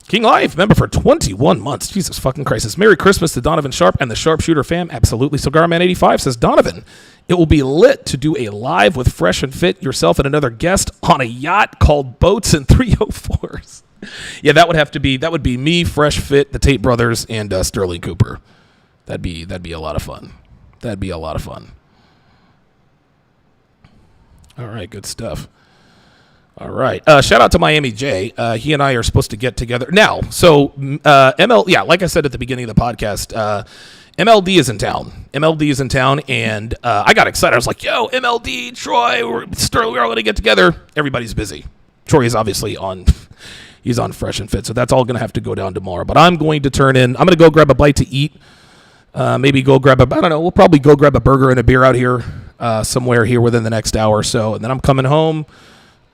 King Life, member for 21 months. Jesus fucking Christ. Merry Christmas to Donovan Sharpe and the Sharpshooter fam. Absolutely. Cigarman85 says, Donovan, it will be lit to do a live with Fresh and Fit, yourself and another guest on a yacht called Boats and 304s. Yeah, that would be me, Fresh Fit, the Tate Brothers, and Sterling Cooper. That'd be a lot of fun. All right, good stuff. All right. Shout out to Miami J. He and I are supposed to get together now. So like I said at the beginning of the podcast, MLD is in town. And I got excited. I was like, yo, MLD, Troy, Sterling, we're all going to get together. Everybody's busy. Troy is obviously he's on Fresh and Fit, so that's all going to have to go down tomorrow. But I'm going to I'm going to go grab a bite to eat. Maybe go grab we'll probably go grab a burger and a beer out here somewhere here within the next hour or so. And then I'm coming home.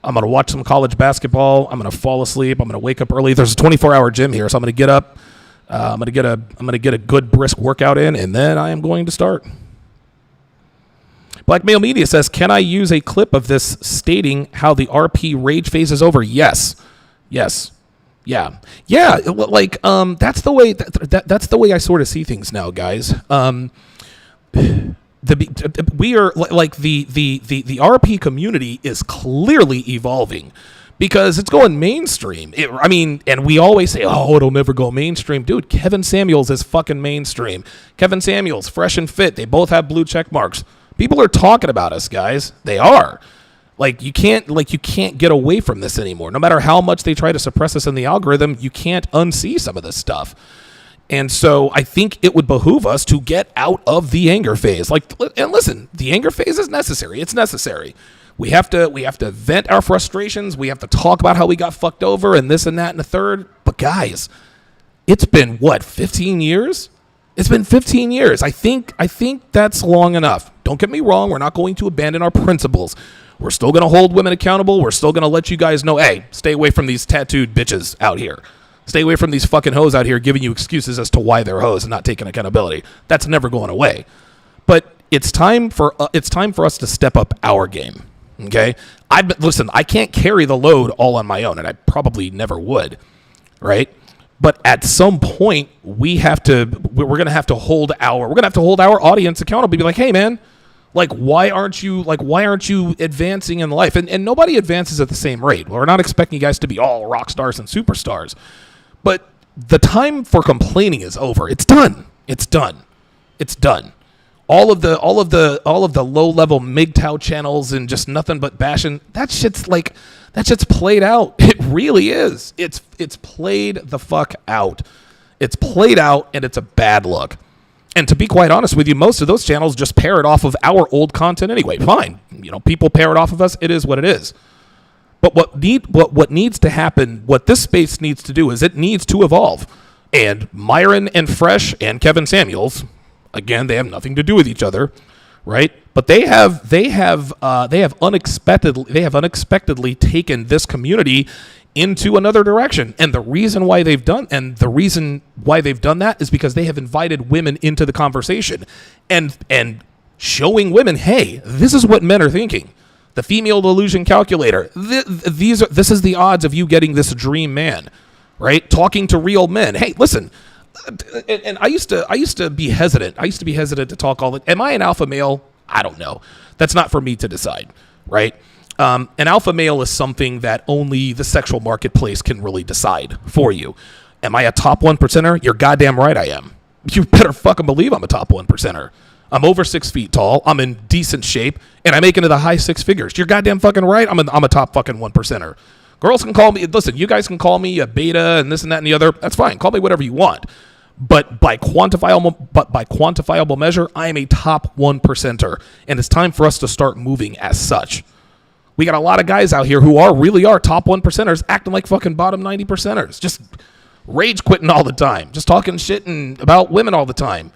I'm going to watch some college basketball. I'm going to fall asleep. I'm going to wake up early. There's a 24-hour gym here, so I'm going to get up. I'm going to get a good brisk workout in, and then I am going to start. Black Male Media says, can I use a clip of this stating how the RP rage phase is over? Yes. Yeah. Like, that's the way that's the way I sort of see things now, guys. We are like the RP community is clearly evolving because it's going mainstream. And we always say, oh, it'll never go mainstream. Dude, Kevin Samuels is fucking mainstream. Kevin Samuels, Fresh and Fit, they both have blue check marks. People are talking about us, guys. They are. You can't get away from this anymore. No matter how much they try to suppress us in the algorithm, you can't unsee some of this stuff. And so I think it would behoove us to get out of the anger phase. And listen, the anger phase is necessary. It's necessary. We have to vent our frustrations. We have to talk about how we got fucked over and this and that and the third. But guys, it's been 15 years? It's been 15 years. I think that's long enough. Don't get me wrong. We're not going to abandon our principles. We're still going to hold women accountable. We're still going to let you guys know, hey, stay away from these tattooed bitches out here. Stay away from these fucking hoes out here giving you excuses as to why they're hoes and not taking accountability. That's never going away. But it's time for us to step up our game. Okay? Listen, I can't carry the load all on my own, and I probably never would. Right? But at some point, we're going to have to hold our audience accountable. Be like, hey, man, why aren't you advancing in life? And nobody advances at the same rate. We're not expecting you guys to be all rock stars and superstars. But the time for complaining is over. It's done. All of the low level MGTOW channels and just nothing but bashing. That shit's played out. It really is. It's played the fuck out. It's played out, and it's a bad look. And to be quite honest with you, most of those channels just parrot off of our old content anyway. Fine, people parrot off of us. It is what it is. But what needs to happen, what this space needs to do, is it needs to evolve. And Myron and Fresh and Kevin Samuels, again, they have nothing to do with each other, right? But they have unexpectedly taken this community into another direction. And the reason why they've done that is because they have invited women into the conversation and showing women, hey, this is what men are thinking. The female delusion calculator. This is the odds of you getting this dream man, right? Talking to real men. Hey, listen. And I used to be hesitant. I used to be hesitant to talk am I an alpha male? I don't know. That's not for me to decide, right? An alpha male is something that only the sexual marketplace can really decide for you. Am I a top 1%er? You're goddamn right I am. You better fucking believe I'm a top 1%er. I'm over 6 feet tall. I'm in decent shape, and I make into the high six figures. You're goddamn fucking right. I'm a top fucking 1%er. Girls can call me. Listen, you guys can call me a beta and this and that and the other. That's fine. Call me whatever you want. But by quantifiable measure, I am a top 1%er, and it's time for us to start moving as such. We got a lot of guys out here who really are top 1%ers acting like fucking bottom 90%ers. Just rage quitting all the time. Just talking shit about women all the time.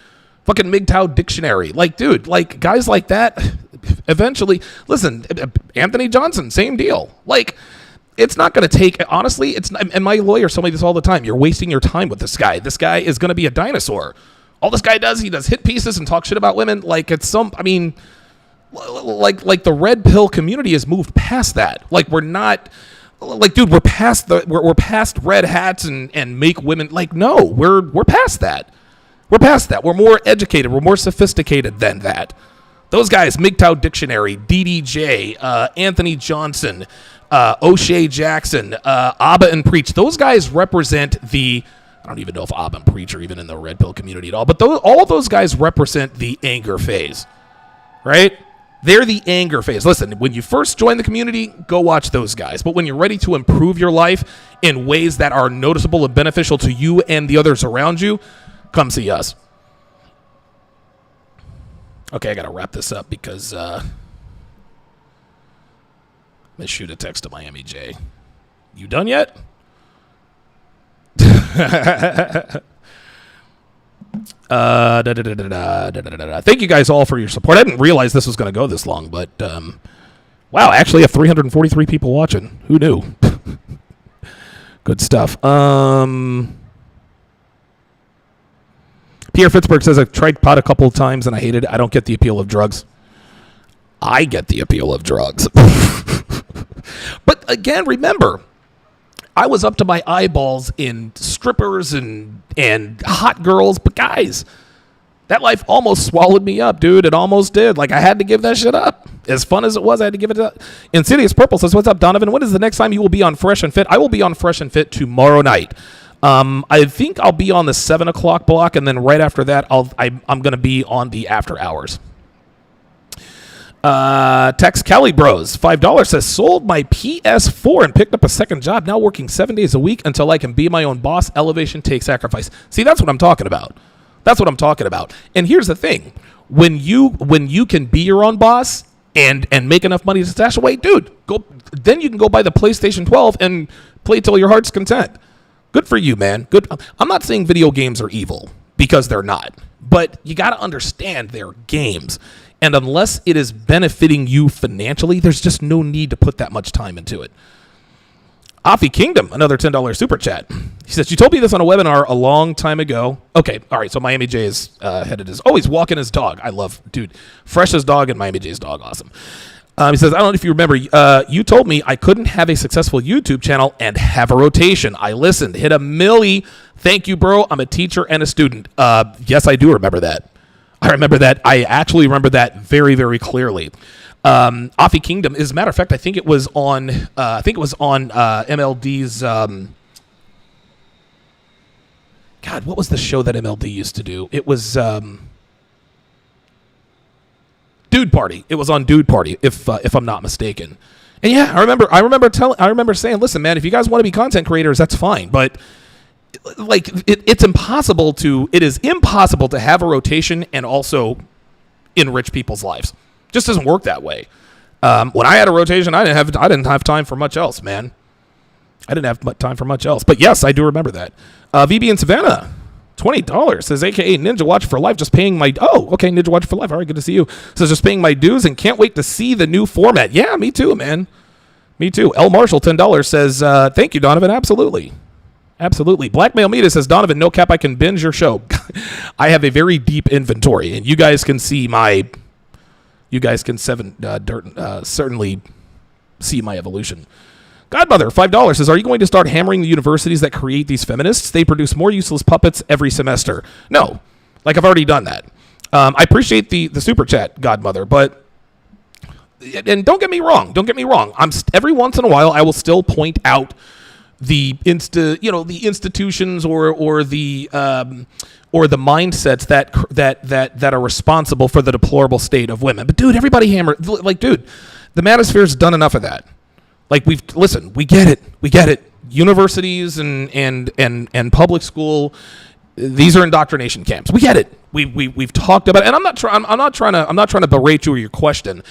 Fucking MGTOW dictionary. Dude, guys like that, eventually, listen, Anthony Johnson, same deal. It's not going to take, honestly, and my lawyer told me this all the time. You're wasting your time with this guy. This guy is going to be a dinosaur. All this guy does, he does hit pieces and talk shit about women. The red pill community has moved past that. We're not, dude, we're past red hats and make women, no, we're past that. We're past that. We're more educated. We're more sophisticated than that. Those guys, MGTOW Dictionary, DDJ, Anthony Johnson, O'Shea Jackson, Abba and Preach, those guys represent I don't even know if Abba and Preach are even in the red pill community at all, but all of those guys represent the anger phase, right? They're the anger phase. Listen, when you first join the community, go watch those guys. But when you're ready to improve your life in ways that are noticeable and beneficial to you and the others around you, come see us. Okay, I got to wrap this up because I'm going to shoot a text to Miami J. You done yet? Thank you guys all for your support. I didn't realize this was going to go this long, but wow, I actually have 343 people watching. Who knew? Good stuff. Pierre Fitzberg says, I've tried pot a couple of times and I hated it. I don't get the appeal of drugs. I get the appeal of drugs. But again, remember, I was up to my eyeballs in strippers and hot girls. But guys, that life almost swallowed me up, dude. It almost did. I had to give that shit up. As fun as it was, I had to give it up. Insidious Purple says, what's up, Donovan? When is the next time you will be on Fresh and Fit? I will be on Fresh and Fit tomorrow night. I think I'll be on the 7 o'clock block, and then right after that, I'm going to be on the after hours. Tex Kelly Bros, $5 says, sold my PS4 and picked up a second job, now working 7 days a week until I can be my own boss. Elevation takes sacrifice. See, that's what I'm talking about. That's what I'm talking about. And here's the thing. When you can be your own boss and make enough money to stash away, dude, then you can go buy the PlayStation 12 and play till your heart's content. Good for you, man. Good. I'm not saying video games are evil, because they're not. But you got to understand they're games. And unless it is benefiting you financially, there's just no need to put that much time into it. Afi Kingdom, another $10 super chat. He says, you told me this on a webinar a long time ago. Okay, all right, so Miami J is headed as always walking his dog. I love, dude, Fresh's dog and Miami J's dog, awesome. He says, I don't know if you remember, you told me I couldn't have a successful YouTube channel and have a rotation. I listened. Hit a milli. Thank you, bro. I'm a teacher and a student. Yes, I do remember that. I remember that. I actually remember that very, very clearly. Offie Kingdom, as a matter of fact, I think it was on MLD's. God, what was the show that MLD used to do? It was Dude Party. It was on Dude Party, if I'm not mistaken. And yeah, I remember saying, listen, man, if you guys want to be content creators, that's fine, but like it is impossible to have a rotation and also enrich people's lives. Just doesn't work that way. When I had a rotation, I didn't have time for much else, man. I didn't have time for much else. But yes, I do remember that. VB in Savannah, $20, says, AKA Ninja Watch for Life, just paying my... Oh, okay, Ninja Watch for Life. All right, good to see you. Says, just paying my dues and can't wait to see the new format. Yeah, me too, man. Me too. L. Marshall, $10, says, thank you, Donovan. Absolutely. Absolutely. Blackmail Media says, Donovan, no cap, I can binge your show. I have a very deep inventory, and you guys can see my... You guys can certainly see my evolution. Godmother, $5, says, are you going to start hammering the universities that create these feminists? They produce more useless puppets every semester. No, like I've already done that. I appreciate the super chat, Godmother, but, and don't get me wrong. Every once in a while, I will still point out the institutions or the mindsets that are responsible for the deplorable state of women. But dude, everybody hammered, like, dude, the manosphere's done enough of that. Like, we get it. Universities and public school, these are indoctrination camps. We get it. We've talked about it, and I'm not trying to berate you or your question,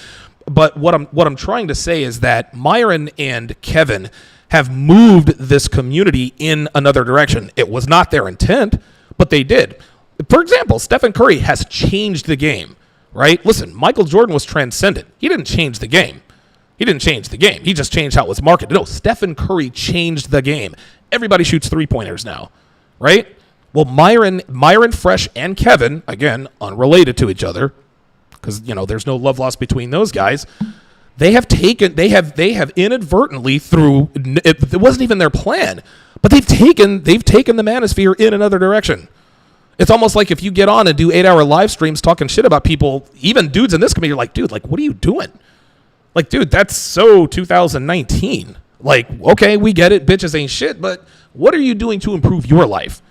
but what I'm trying to say is that Myron and Kevin have moved this community in another direction. It was not their intent, but they did. For example, Stephen Curry has changed the game, right? Listen, Michael Jordan was transcendent. He didn't change the game. He just changed how it was marketed. No, Stephen Curry changed the game. Everybody shoots three-pointers now, right? Well, Myron, Fresh, and Kevin, again, unrelated to each other, because, there's no love lost between those guys. They have inadvertently it wasn't even their plan, but they've taken the manosphere in another direction. It's almost like if you get on and do 8-hour live streams talking shit about people, even dudes in this community, you're like, dude, like, what are you doing? Like, dude, that's so 2019. Like, okay, we get it. Bitches ain't shit, but what are you doing to improve your life?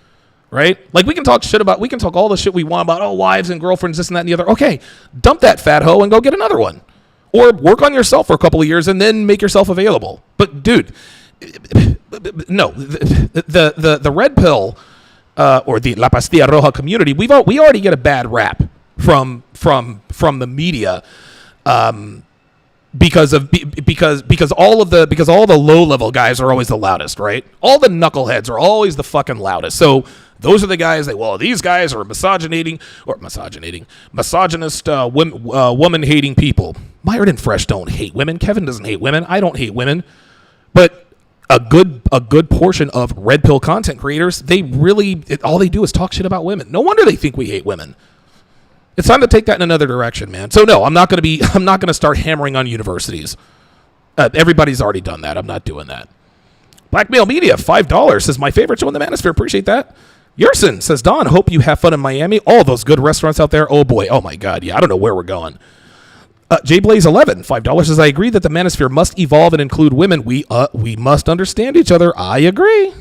Right? Like, we can talk all the shit we want about, wives and girlfriends, this and that and the other. Okay, dump that fat hoe and go get another one. Or work on yourself for a couple of years and then make yourself available. But, dude, no, the red pill or the La Pastilla Roja community, we already get a bad rap from the media. Because all the low level guys are always the loudest, right? All the knuckleheads are always the fucking loudest. So those are the guys these guys are misogynist, woman hating people. Myron and Fresh don't hate women. Kevin doesn't hate women. I don't hate women. But a good portion of red pill content creators, all they do is talk shit about women. No wonder they think we hate women. It's time to take that in another direction, man. So no, I'm not going to start hammering on universities. Everybody's already done that. I'm not doing that. Blackmail Media, $5, says, my favorite show in the Manosphere. Appreciate that. Yerson says, Don, hope you have fun in Miami. All those good restaurants out there. Oh boy. Oh my God. Yeah, I don't know where we're going. JBlaze11, $5, says, I agree that the Manosphere must evolve and include women. We must understand each other. I agree,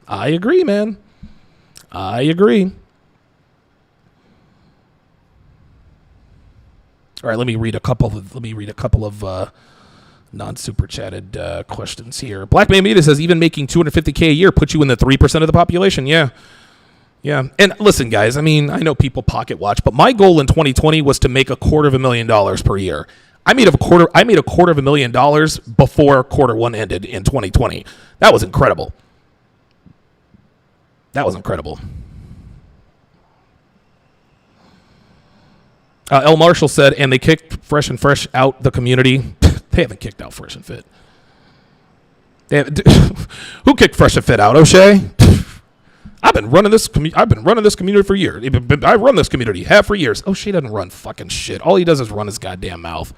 man. I agree. All right, let me read a couple of non-super chatted questions here. Blackman Media says, even making $250K a year puts you in the 3% of the population. Yeah. And listen, guys, I mean, I know people pocket watch, but my goal in 2020 was to make $250,000 per year. I made $250,000 before quarter one ended in 2020. That was incredible. L. Marshall said, and they kicked Fresh and Fresh out the community. They haven't kicked out Fresh and Fit. Who kicked Fresh and Fit out? O'Shea? I've been running this community for years. I run this community for years. O'Shea doesn't run fucking shit. All he does is run his goddamn mouth.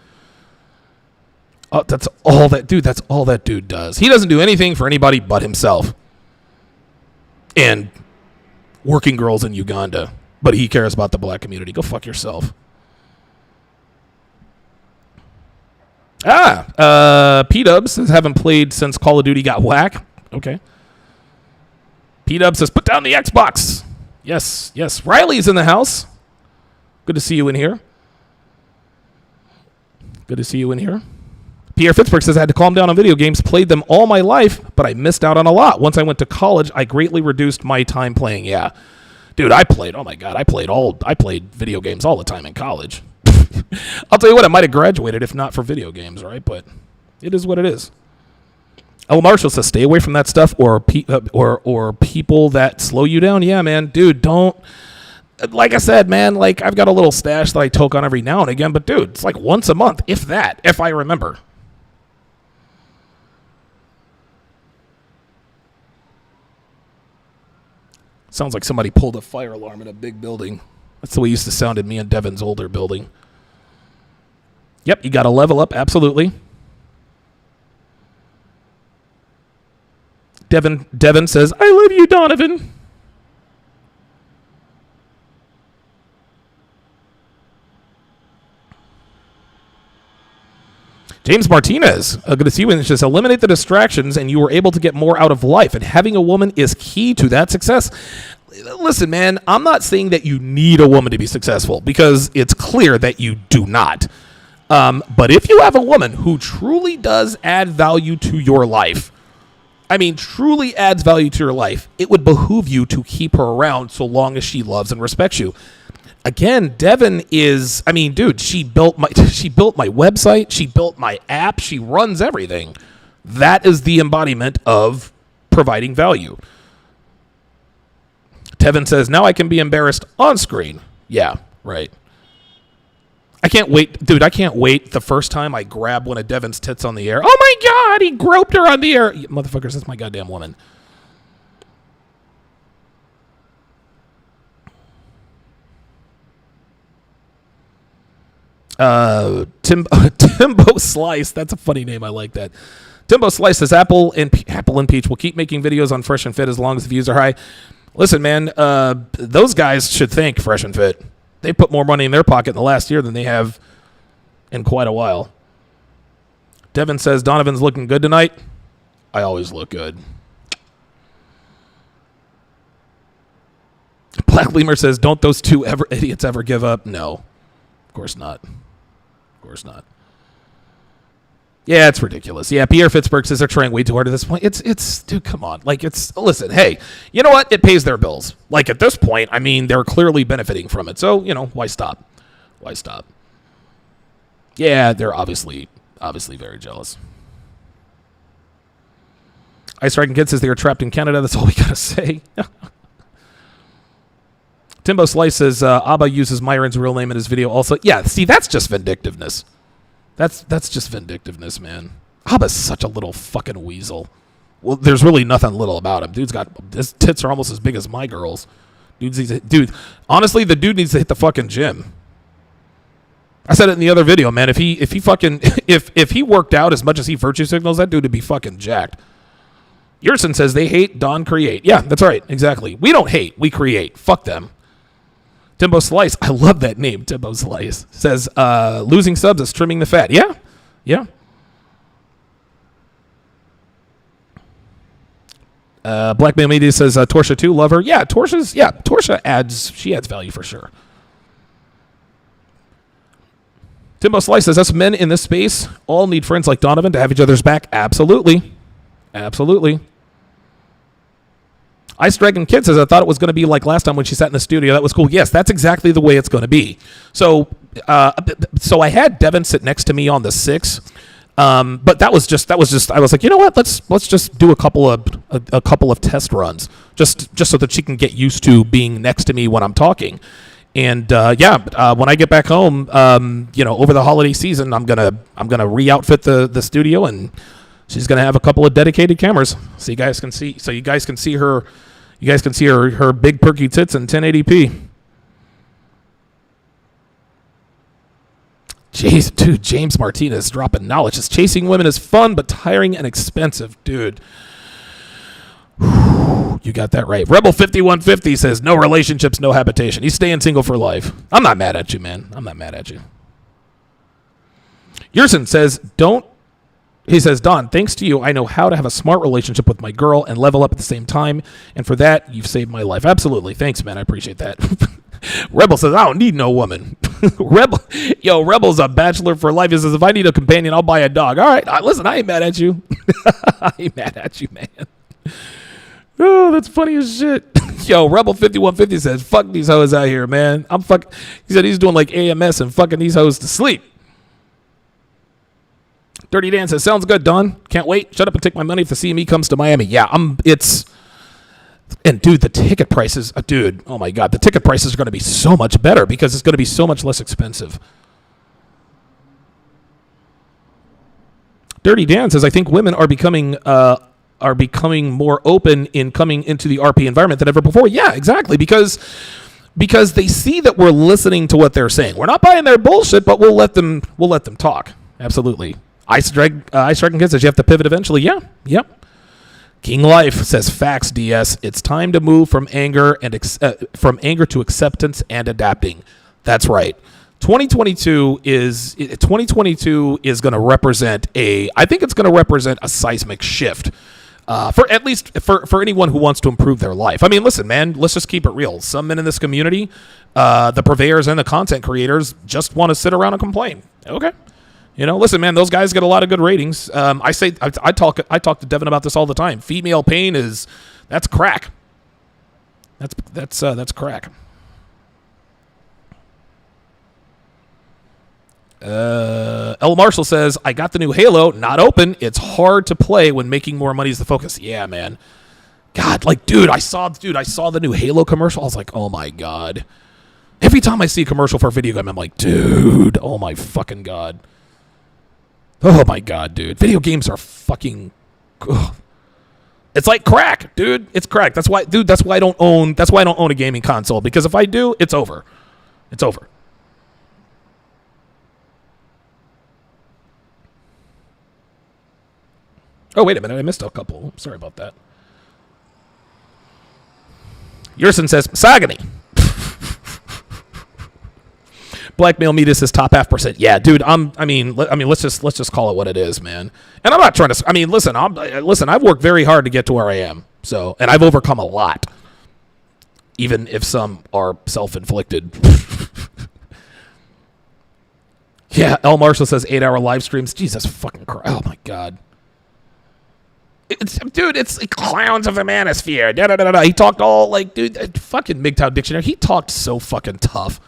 Oh, that's all that dude. That's all that dude does. He doesn't do anything for anybody but himself and working girls in Uganda. But he cares about the black community. Go fuck yourself. P-Dubs says, haven't played since Call of Duty got whack. Okay. P-Dubs says, put down the Xbox. Yes. Riley's in the house. Good to see you in here. Pierre Fitzberg says, I had to calm down on video games, played them all my life, but I missed out on a lot. Once I went to college, I greatly reduced my time playing. Yeah. Dude, I played video games all the time in college. I'll tell you what, I might have graduated if not for video games, right? But it is what it is. El Marshall says, stay away from that stuff or people that slow you down. Yeah, man, dude, don't. Like I said, man, like I've got a little stash that I toke on every now and again, but dude, it's like once a month, if that, if I remember. Sounds like somebody pulled a fire alarm in a big building. That's the way it used to sound in me and Devin's older building. Yep, you got to level up, absolutely. Devin says, I love you, Donovan. James Martinez, good to see you. And just eliminate the distractions, and you were able to get more out of life. And having a woman is key to that success. Listen, man, I'm not saying that you need a woman to be successful because it's clear that you do not. But if you have a woman who truly does add value to your life, truly adds value to your life, it would behoove you to keep her around so long as she loves and respects you. Again, Devin is, dude, she built my website, she built my app, she runs everything. That is the embodiment of providing value. Tevin says, now I can be embarrassed on screen. Yeah, right. I can't wait, dude, the first time I grab one of Devin's tits on the air. Oh my God, he groped her on the air. Motherfuckers, that's my goddamn woman. Timbo Slice, that's a funny name. I like that. Timbo Slice says Apple and Peach will keep making videos on Fresh and Fit as long as the views are high. Listen, man, those guys should thank Fresh and Fit. They put more money in their pocket in the last year than they have in quite a while. Devin says Donovan's looking good tonight. I always look good. Black Lemur says, don't those two idiots ever give up? No, of course not. Yeah, it's ridiculous. Yeah, Pierre Fitzberg says they're trying way too hard at this point. It's dude, come on. Listen, hey, you know what? It pays their bills. Like at this point, they're clearly benefiting from it. So, why stop? Yeah, they're obviously very jealous. Ice Dragon Kid says they are trapped in Canada. That's all we gotta say. Timbo Slice says Abba uses Myron's real name in his video also. Yeah, see, that's just vindictiveness. That's just vindictiveness, man. Abba's such a little fucking weasel. Well, there's really nothing little about him. His tits are almost as big as my girls. Dude, honestly, the dude needs to hit the fucking gym. I said it in the other video, man. If he worked out as much as he virtue signals, that dude would be fucking jacked. Yerson says they hate, Don create. Yeah, that's right, exactly. We don't hate, we create. Fuck them. Timbo Slice, I love that name, Timbo Slice, says losing subs is trimming the fat. Yeah. Black Man Media says Torsha too, love her. Yeah, Torsha adds value for sure. Timbo Slice says us men in this space all need friends like Donovan to have each other's back. Absolutely. Ice Dragon Kid says, I thought it was going to be like last time when she sat in the studio. That was cool. Yes, that's exactly the way it's going to be. So I had Devin sit next to me on the 6, but that was just. I was like, you know what? Let's just do a couple of test runs, just so that she can get used to being next to me when I'm talking. And when I get back home, over the holiday season, I'm gonna re-outfit the studio, and she's gonna have a couple of dedicated cameras, so you guys can see her. You guys can see her big perky tits in 1080p. Jeez, dude, James Martinez dropping knowledge. Just chasing women is fun, but tiring and expensive, dude. You got that right. Rebel 5150 says no relationships, no habitation. He's staying single for life. I'm not mad at you, man. I'm not mad at you. Yerson says, he says, Don, thanks to you, I know how to have a smart relationship with my girl and level up at the same time. And for that, you've saved my life. Absolutely. Thanks, man. I appreciate that. Rebel says, I don't need no woman. Rebel's a bachelor for life. He says, if I need a companion, I'll buy a dog. All right. Listen, I ain't mad at you. I ain't mad at you, man. Oh, that's funny as shit. Rebel 5150 says, fuck these hoes out here, man. He said he's doing like AMS and fucking these hoes to sleep. Dirty Dan says, sounds good, Don. Can't wait. Shut up and take my money if the CME comes to Miami. Yeah, and dude, the ticket prices, oh my God, the ticket prices are going to be so much better because it's going to be so much less expensive. Dirty Dan says, I think women are becoming more open in coming into the RP environment than ever before. Yeah, exactly. Because they see that we're listening to what they're saying. We're not buying their bullshit, but we'll let them talk. Absolutely. Ice Dragon Kid says you have to pivot eventually. Yeah. Yep. King Life says facts, DS. It's time to move from anger to acceptance and adapting. That's right. 2022 is going to represent I think it's going to represent a seismic shift. For anyone who wants to improve their life. I mean, listen, man, let's just keep it real. Some men in this community, the purveyors and the content creators, just want to sit around and complain. Okay. Listen, man, those guys get a lot of good ratings. I talk to Devin about this all the time. Female pain that's crack. That's crack. L. Marshall says, I got the new Halo, not open. It's hard to play when making more money is the focus. Yeah, man. God, I saw the new Halo commercial. I was like, oh my God. Every time I see a commercial for a video game, I'm like, dude, oh my fucking God. Oh my God, dude. Video games are fucking, ugh. It's like crack, dude. It's crack. That's why I don't own a gaming console, because if I do, it's over. It's over. Oh, wait a minute. I missed a couple. Sorry about that. Yerson says, misogyny. Blackmail me, this is top 0.5%. Yeah, dude, let's just call it what it is, man. And I'm not trying to, listen, I've worked very hard to get to where I am. So, and I've overcome a lot, even if some are self-inflicted. Yeah, L. Marshall says 8-hour live streams. Jesus fucking Christ. Oh my God. It's like clowns of the manosphere. Da, da, da, da. He talked all fucking MGTOW dictionary. He talked so fucking tough.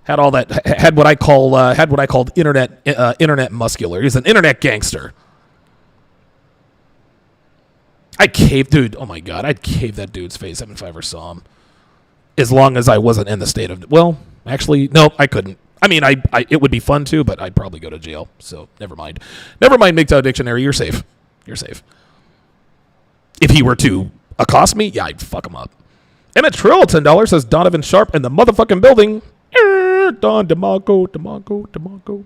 Had all that. Had what I called internet muscular. He's an internet gangster. I'd cave, dude. Oh my God, I'd cave that dude's face if I ever saw him. As long as I wasn't in the state of. Well, actually, no, I couldn't. It would be fun too, but I'd probably go to jail. So never mind. Never mind, MGTOW dictionary. You're safe. You're safe. If he were to accost me, yeah, I'd fuck him up. Emmett Trill, $10 says Donovan Sharpe in the motherfucking building. Don DeMarco.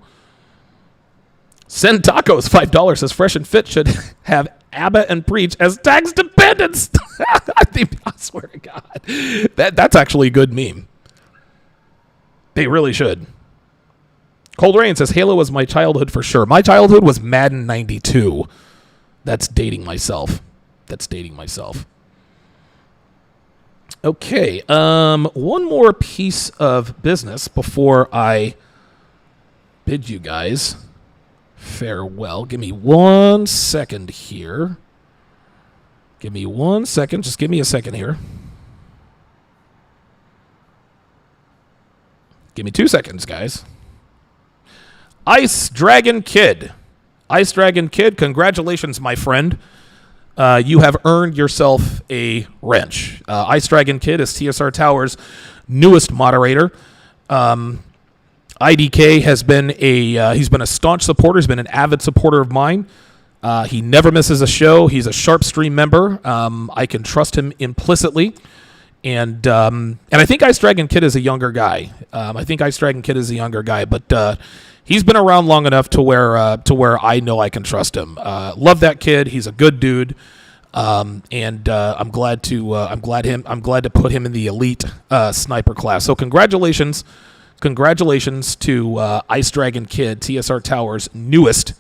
Send Tacos, $5 says Fresh and Fit should have ABBA and Preach as tax dependents. I swear to God. That's actually a good meme. They really should. Cold Rain says Halo was my childhood for sure. My childhood was Madden 92. That's dating myself. Okay, one more piece of business before I bid you guys farewell. Give me 1 second here. Give me 1 second. Just give me a second here. Give me 2 seconds, guys. Ice Dragon Kid, congratulations, my friend. You have earned yourself a wrench. Ice Dragon Kid is TSR Tower's newest moderator. IDK has been he's been a staunch supporter. He's been an avid supporter of mine. He never misses a show. He's a Sharpe stream member. I can trust him implicitly. And I think Ice Dragon Kid is a younger guy. But he's been around long enough to where I know I can trust him. Love that kid. He's a good dude. And I'm glad to put him in the elite sniper class. So congratulations to Ice Dragon Kid, TSR Tower's newest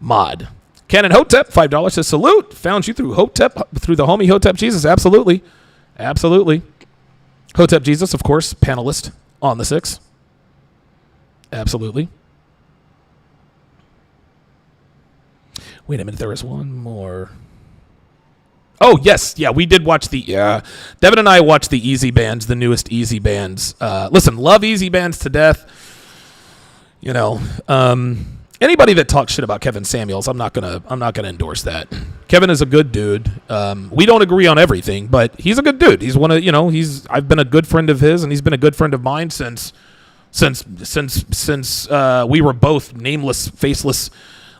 mod. Canon Hotep, $5 says salute. Found you through Hotep, through the homie Hotep Jesus. Absolutely. Hotep Jesus, of course, panelist on the 6. Absolutely. Wait a minute, there was one more. Oh, yes. Yeah, we did watch Devin and I watched the Easy Bands, the newest Easy Bands. Listen, love Easy Bands to death. Anybody that talks shit about Kevin Samuels, I'm not gonna endorse that. Kevin is a good dude. We don't agree on everything, but he's a good dude. He's I've been a good friend of his, and he's been a good friend of mine since we were both nameless, faceless.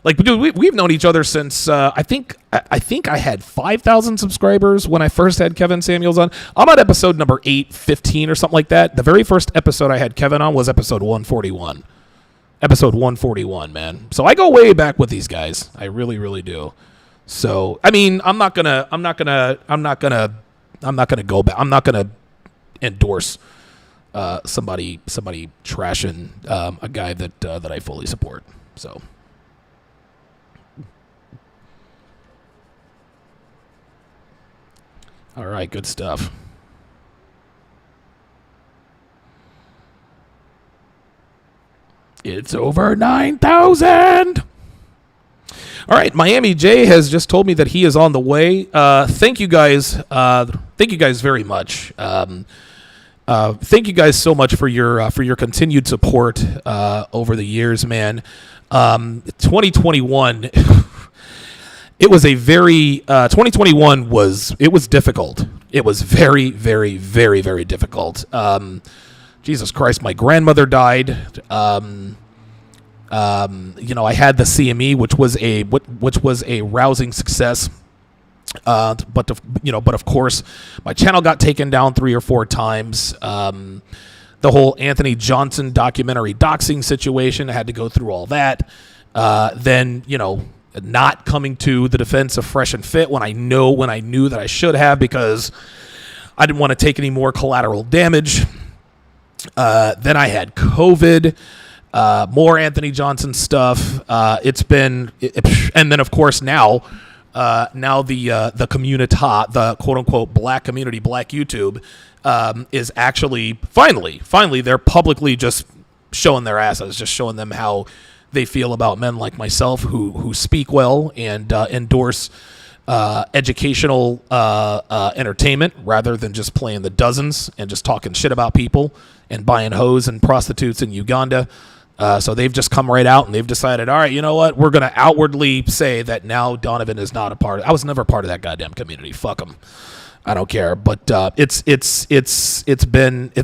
Like, dude, we've known each other since I think I had 5,000 subscribers when I first had Kevin Samuels on. I'm at episode number 815 or something like that. The very first episode I had Kevin on was episode 141. Episode 141, man. So I go way back with these guys. I really, really do. So I mean, I'm not gonna endorse somebody trashing a guy that I fully support. So. All right, good stuff. It's over 9,000. All right, Miami J has just told me that he is on the way. Thank you guys. Thank you guys very much. Thank you guys so much for your continued support over the years, man. 2021. It was a very 2021 was difficult. It was very, very, very, very difficult. Jesus Christ, my grandmother died. I had the CME, which was a rousing success. But of course, my channel got taken down 3 or 4 times. The whole Anthony Johnson documentary doxing situation, I had to go through all that. Then, not coming to the defense of Fresh and Fit when I knew that I should have, because I didn't want to take any more collateral damage. Then I had COVID, more Anthony Johnson stuff. And then of course now the community, the quote unquote black community, black YouTube, is actually finally they're publicly just showing their asses, just showing them how they feel about men like myself who speak well and endorse educational entertainment rather than just playing the dozens and just talking shit about people and buying hoes and prostitutes in Uganda. So they've just come right out and they've decided, all right, you know what? We're going to outwardly say that now Donovan is not a part of. I was never part of that goddamn community. Fuck them. I don't care. But it's been a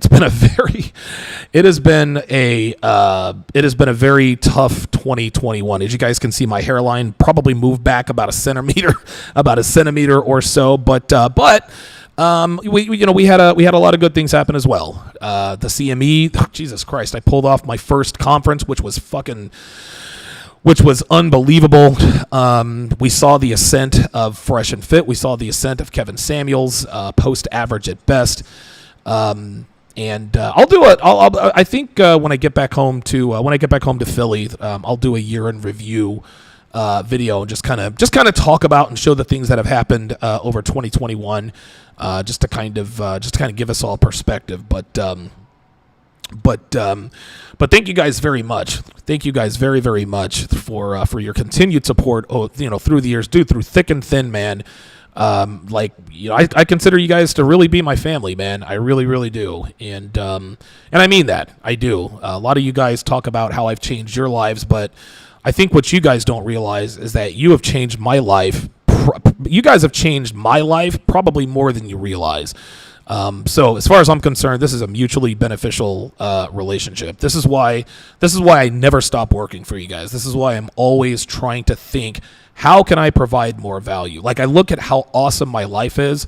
very tough 2021. As you guys can see, my hairline probably moved back about a centimeter or so. But we had a lot of good things happen as well. The CME, Jesus Christ, I pulled off my first conference, which was unbelievable. We saw the ascent of Fresh and Fit. We saw the ascent of Kevin Samuels, post average at best. And I'll do it. I think when I get back home to Philly, I'll do a year in review video and just kind of talk about and show the things that have happened over 2021, just to kind of give us all perspective. But thank you guys very much. Thank you guys very, very much for your continued support. Through the years, dude, through thick and thin, man. I consider you guys to really be my family, man. I really, really do. And I mean that. I do. A lot of you guys talk about how I've changed your lives, but I think what you guys don't realize is that you have changed my life. You guys have changed my life probably more than you realize. So as far as I'm concerned, this is a mutually beneficial relationship. This is why I never stop working for you guys. This is why I'm always trying to think, how can I provide more value? Like, I look at how awesome my life is,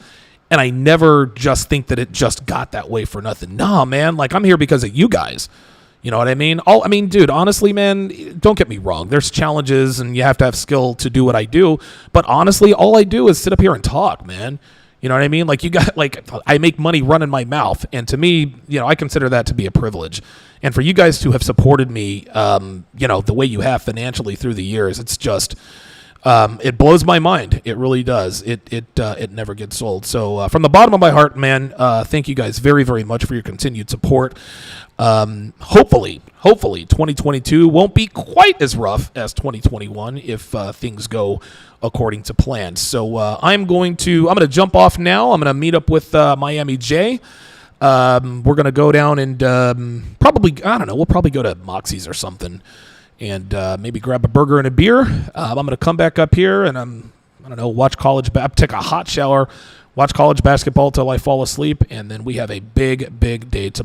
And I never just think that it just got that way for nothing. Nah, man, like I'm here because of you guys. You know what I mean? Dude, honestly, man, don't get me wrong. There's challenges and you have to have skill to do what I do. But honestly, all I do is sit up here and talk, man. You know what I mean? Like I make money running my mouth. And to me, I consider that to be a privilege. And for you guys to have supported me, the way you have financially through the years, it's just, it blows my mind. It really does. It never gets old. So from the bottom of my heart, man, thank you guys very, very much for your continued support. Hopefully 2022 won't be quite as rough as 2021 if things go according to plan. So I'm going to jump off now. I'm going to meet up with Miami J. We're going to go down and we'll probably go to Moxie's or something and maybe grab a burger and a beer. I'm going to come back up here and watch take a hot shower, watch college basketball till I fall asleep, and then we have a big, big day tomorrow.